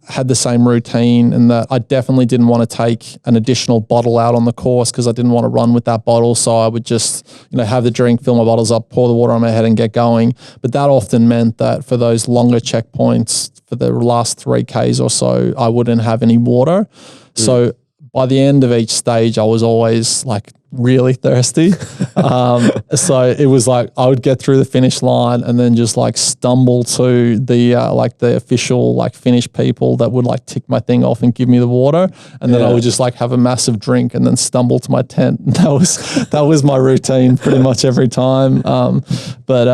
had the same routine in that I definitely didn't want to take an additional bottle out on the course because I didn't want to run with that bottle. So I would just, have the drink, fill my bottles up, pour the water on my head and get going. But that often meant that for those longer checkpoints, for the last 3Ks or so, I wouldn't have any water. So by the end of each stage, I was always like really thirsty. So it was like I would get through the finish line and then just like stumble to the official finish people that would like tick my thing off and give me the water, and then I would just like have a massive drink and then stumble to my tent. That was my routine pretty much every time. But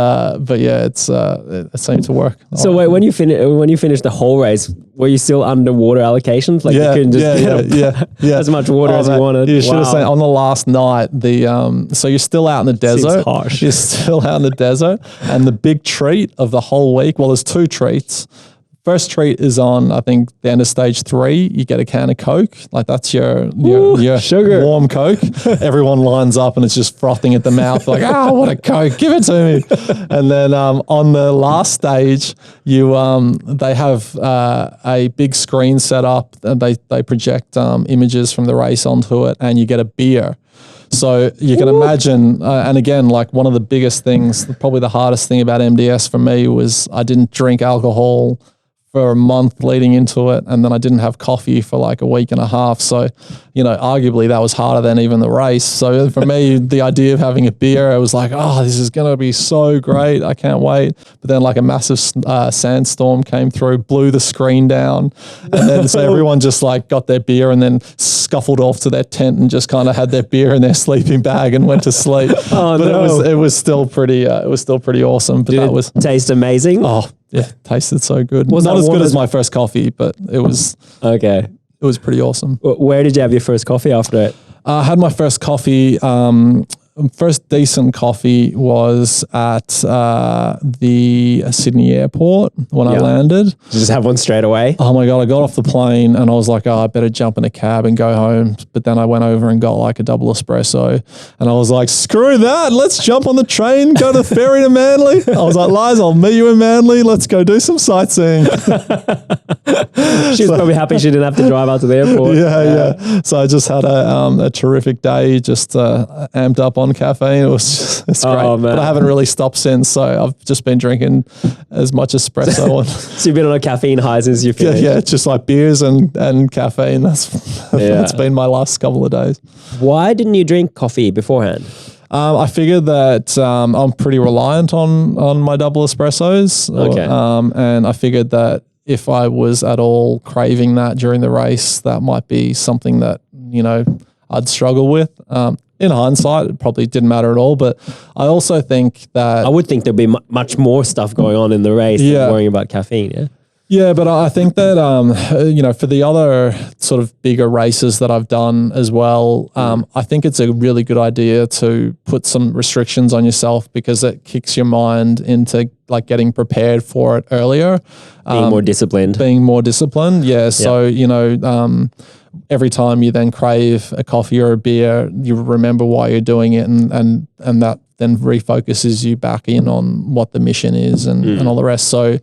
yeah, it seemed to work. So wait, when you finished the whole race, were you still under water allocations? Like you couldn't just get as much water as you wanted? You should have seen on the last night, so you're still out in the desert. Seems harsh. You're still out in the desert, and the big treat of the whole week, well, there's 2 treats. First treat is on, I think, the end of stage 3. You get a can of Coke. Like that's your sugar. Warm Coke. Everyone lines up and it's just frothing at the mouth. Like, what a Coke. Give it to me. And then on the last stage, they have a big screen set up, and they project images from the race onto it, and you get a beer. So you can imagine, and again, like one of the biggest things, probably the hardest thing about MDS for me was I didn't drink alcohol for a month leading into it, and then I didn't have coffee for like a week and a half. So, arguably that was harder than even the race. So for me, the idea of having a beer, I was like, this is going to be so great. I can't wait. But then like a massive sandstorm came through, blew the screen down. And then so everyone just like got their beer and then scuffled off to their tent and just kind of had their beer in their sleeping bag and went to sleep. It was still pretty awesome. But Did it taste amazing? Yeah, tasted so good. Was not as good as my first coffee, but it was okay. It was pretty awesome. Where did you have your first coffee after it? I had my first coffee. First decent coffee was at the Sydney airport when I landed. Did you just have one straight away? Oh my God, I got off the plane and I was like, I better jump in a cab and go home. But then I went over and got like a double espresso, and I was like, screw that. Let's jump on the train, go to the ferry to Manly. I was like, Liz, I'll meet you in Manly. Let's go do some sightseeing. She was probably happy she didn't have to drive out to the airport. Yeah. So I just had a terrific day, just amped up on caffeine. It's great. Man. But I haven't really stopped since, so I've just been drinking as much espresso. So you've been on a caffeine high since you finished? Yeah, just like beers and caffeine. That's been my last couple of days. Why didn't you drink coffee beforehand? I figured that I'm pretty reliant on my double espressos. Okay. And I figured that if I was at all craving that during the race, that might be something that, I'd struggle with. In hindsight, it probably didn't matter at all. But I also think that... I would think there'd be much more stuff going on in the race than worrying about caffeine, yeah? Yeah, but I think that, for the other sort of bigger races that I've done as well, I think it's a really good idea to put some restrictions on yourself, because it kicks your mind into like getting prepared for it earlier. Being more disciplined. Yeah. So, every time you then crave a coffee or a beer, you remember why you're doing it, and that then refocuses you back in on what the mission is and all the rest. So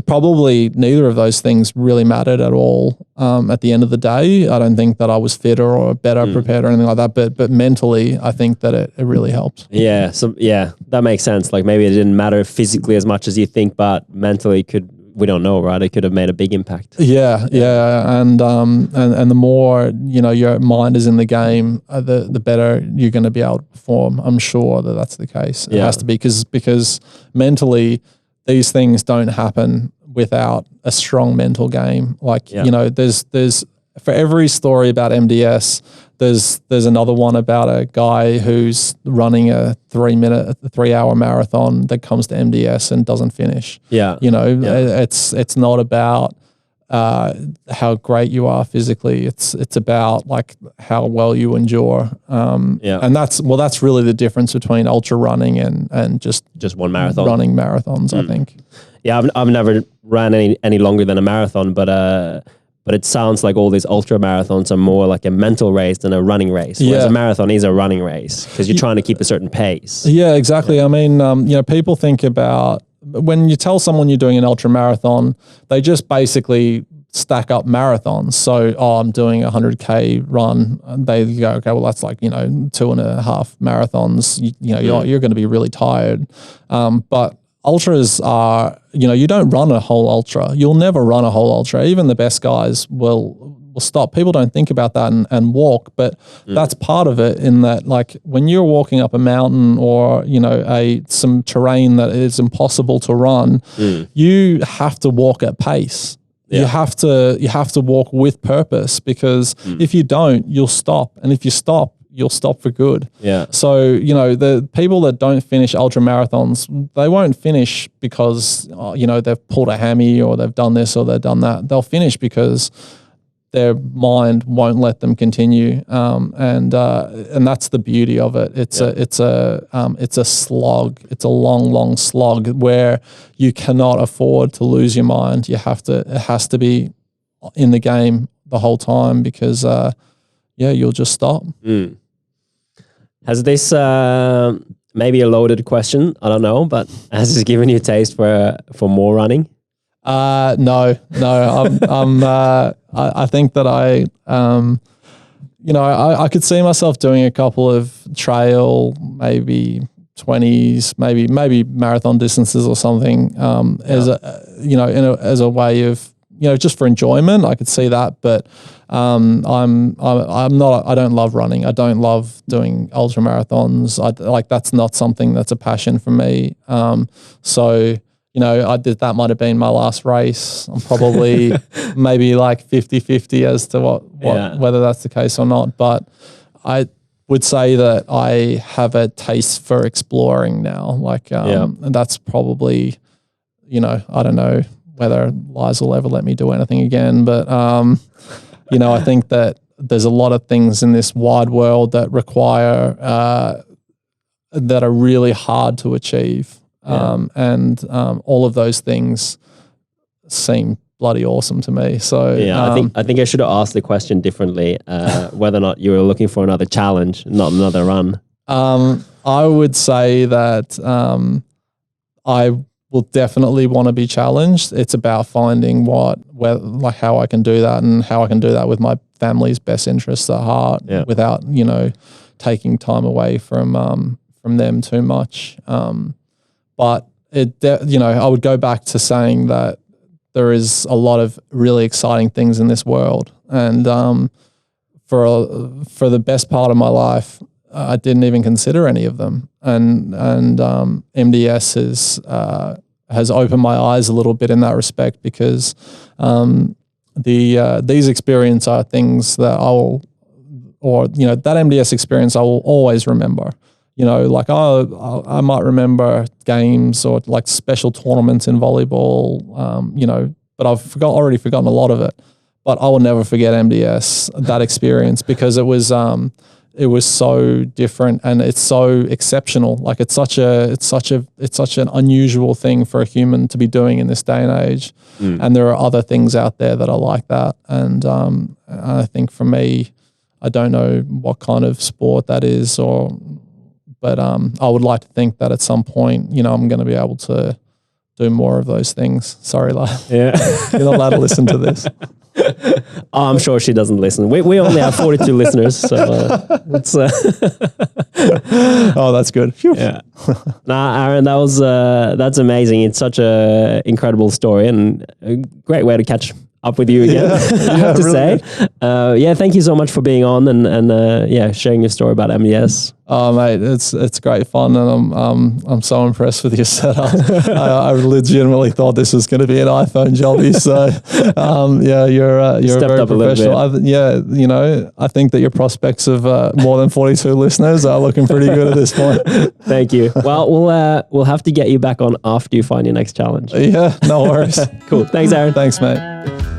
probably neither of those things really mattered at all at the end of the day. I don't think that I was fitter or better prepared or anything like that, but mentally I think that it really helped. Yeah, so yeah, that makes sense. Like maybe it didn't matter physically as much as you think, but mentally we don't know, right? It could have made a big impact. Yeah. And the more, you know, your mind is in the game, the better you're going to be able to perform. I'm sure that that's the case. It has to be because mentally these things don't happen without a strong mental game. Like, you know, there's for every story about MDS, there's another one about a guy who's running a 3-hour marathon that comes to MDS and doesn't finish. Yeah. You know, it's not about how great you are physically. It's about like how well you endure. And that's really the difference between ultra running and just one marathon. Running marathons, I think. Yeah, I've never ran any longer than a marathon, but it sounds like all these ultra marathons are more like a mental race than a running race. Whereas a marathon is a running race because you're trying to keep a certain pace. Yeah, exactly. Yeah. I mean, you know, people think about when you tell someone you're doing an ultra marathon, they just basically stack up marathons. So, I'm doing a 100K run. They go, okay, well, that's like, you know, 2.5 marathons. You know, you're going to be really tired. But ultras are, you know, you don't run a whole ultra. You'll never run a whole ultra. Even the best guys will stop. People don't think about that and walk, but that's part of it in that, like, when you're walking up a mountain or, you know, some terrain that is impossible to run, you have to walk at pace. Yeah. You have to walk with purpose, because if you don't, you'll stop. And if you stop, you'll stop for good. Yeah. So, you know, the people that don't finish ultra marathons, they won't finish because, you know, they've pulled a hammy or they've done this or they've done that. They'll finish because their mind won't let them continue. And that's the beauty of it. It's a slog. It's a long slog where you cannot afford to lose your mind. It has to be in the game the whole time, because, you'll just stop. Has this, maybe a loaded question, I don't know, but has this given you a taste for more running? No. I think that I could see myself doing a couple of trail, maybe 20s, maybe marathon distances or something, as a way of, you know, just for enjoyment. I could see that, but I'm not. I don't love running. I don't love doing ultra marathons. That's not something that's a passion for me. So, you know, that might have been my last race. I'm probably maybe like 50-50 as to whether that's the case or not. But I would say that I have a taste for exploring now. And that's probably, you know, I don't know whether Liza will ever let me do anything again, but you know, I think that there's a lot of things in this wide world that require that are really hard to achieve. And all of those things seem bloody awesome to me. So I think I should have asked the question differently, whether or not you were looking for another challenge, not another run. I would say that I will definitely want to be challenged. It's about finding how I can do that, and how I can do that with my family's best interests at heart, without, you know, taking time away from them too much. But I would go back to saying that there is a lot of really exciting things in this world, and for the best part of my life, I didn't even consider any of them, and MDS has opened my eyes a little bit in that respect, because these experiences are things that that MDS experience I will always remember. You know, like I might remember games or like special tournaments in volleyball, you know, but I've already forgotten a lot of it. But I will never forget MDS, that experience, because it was it was so different and it's so exceptional. Like it's such an unusual thing for a human to be doing in this day and age. And there are other things out there that are like that. And I think for me, I don't know what kind of sport that is, but I would like to think that at some point, you know, I'm going to be able to do more of those things. Sorry, lad. Yeah. You're not allowed to listen to this. Oh, I'm sure she doesn't listen. We only have 42 listeners, so it's. Oh, that's good. Phew. Yeah. Nah, Aaron, that's amazing. It's such a incredible story and a great way to catch up with you again. I have to say, thank you so much for being on and sharing your story about MES. Oh, mate, it's great fun, and I'm so impressed with your setup. I legitimately thought this was going to be an iPhone jobby. So, you're very professional. You know, I think that your prospects of more than 42 listeners are looking pretty good at this point. Thank you. Well, we'll have to get you back on after you find your next challenge. Yeah, no worries. Cool. Thanks, Aaron. Thanks, mate.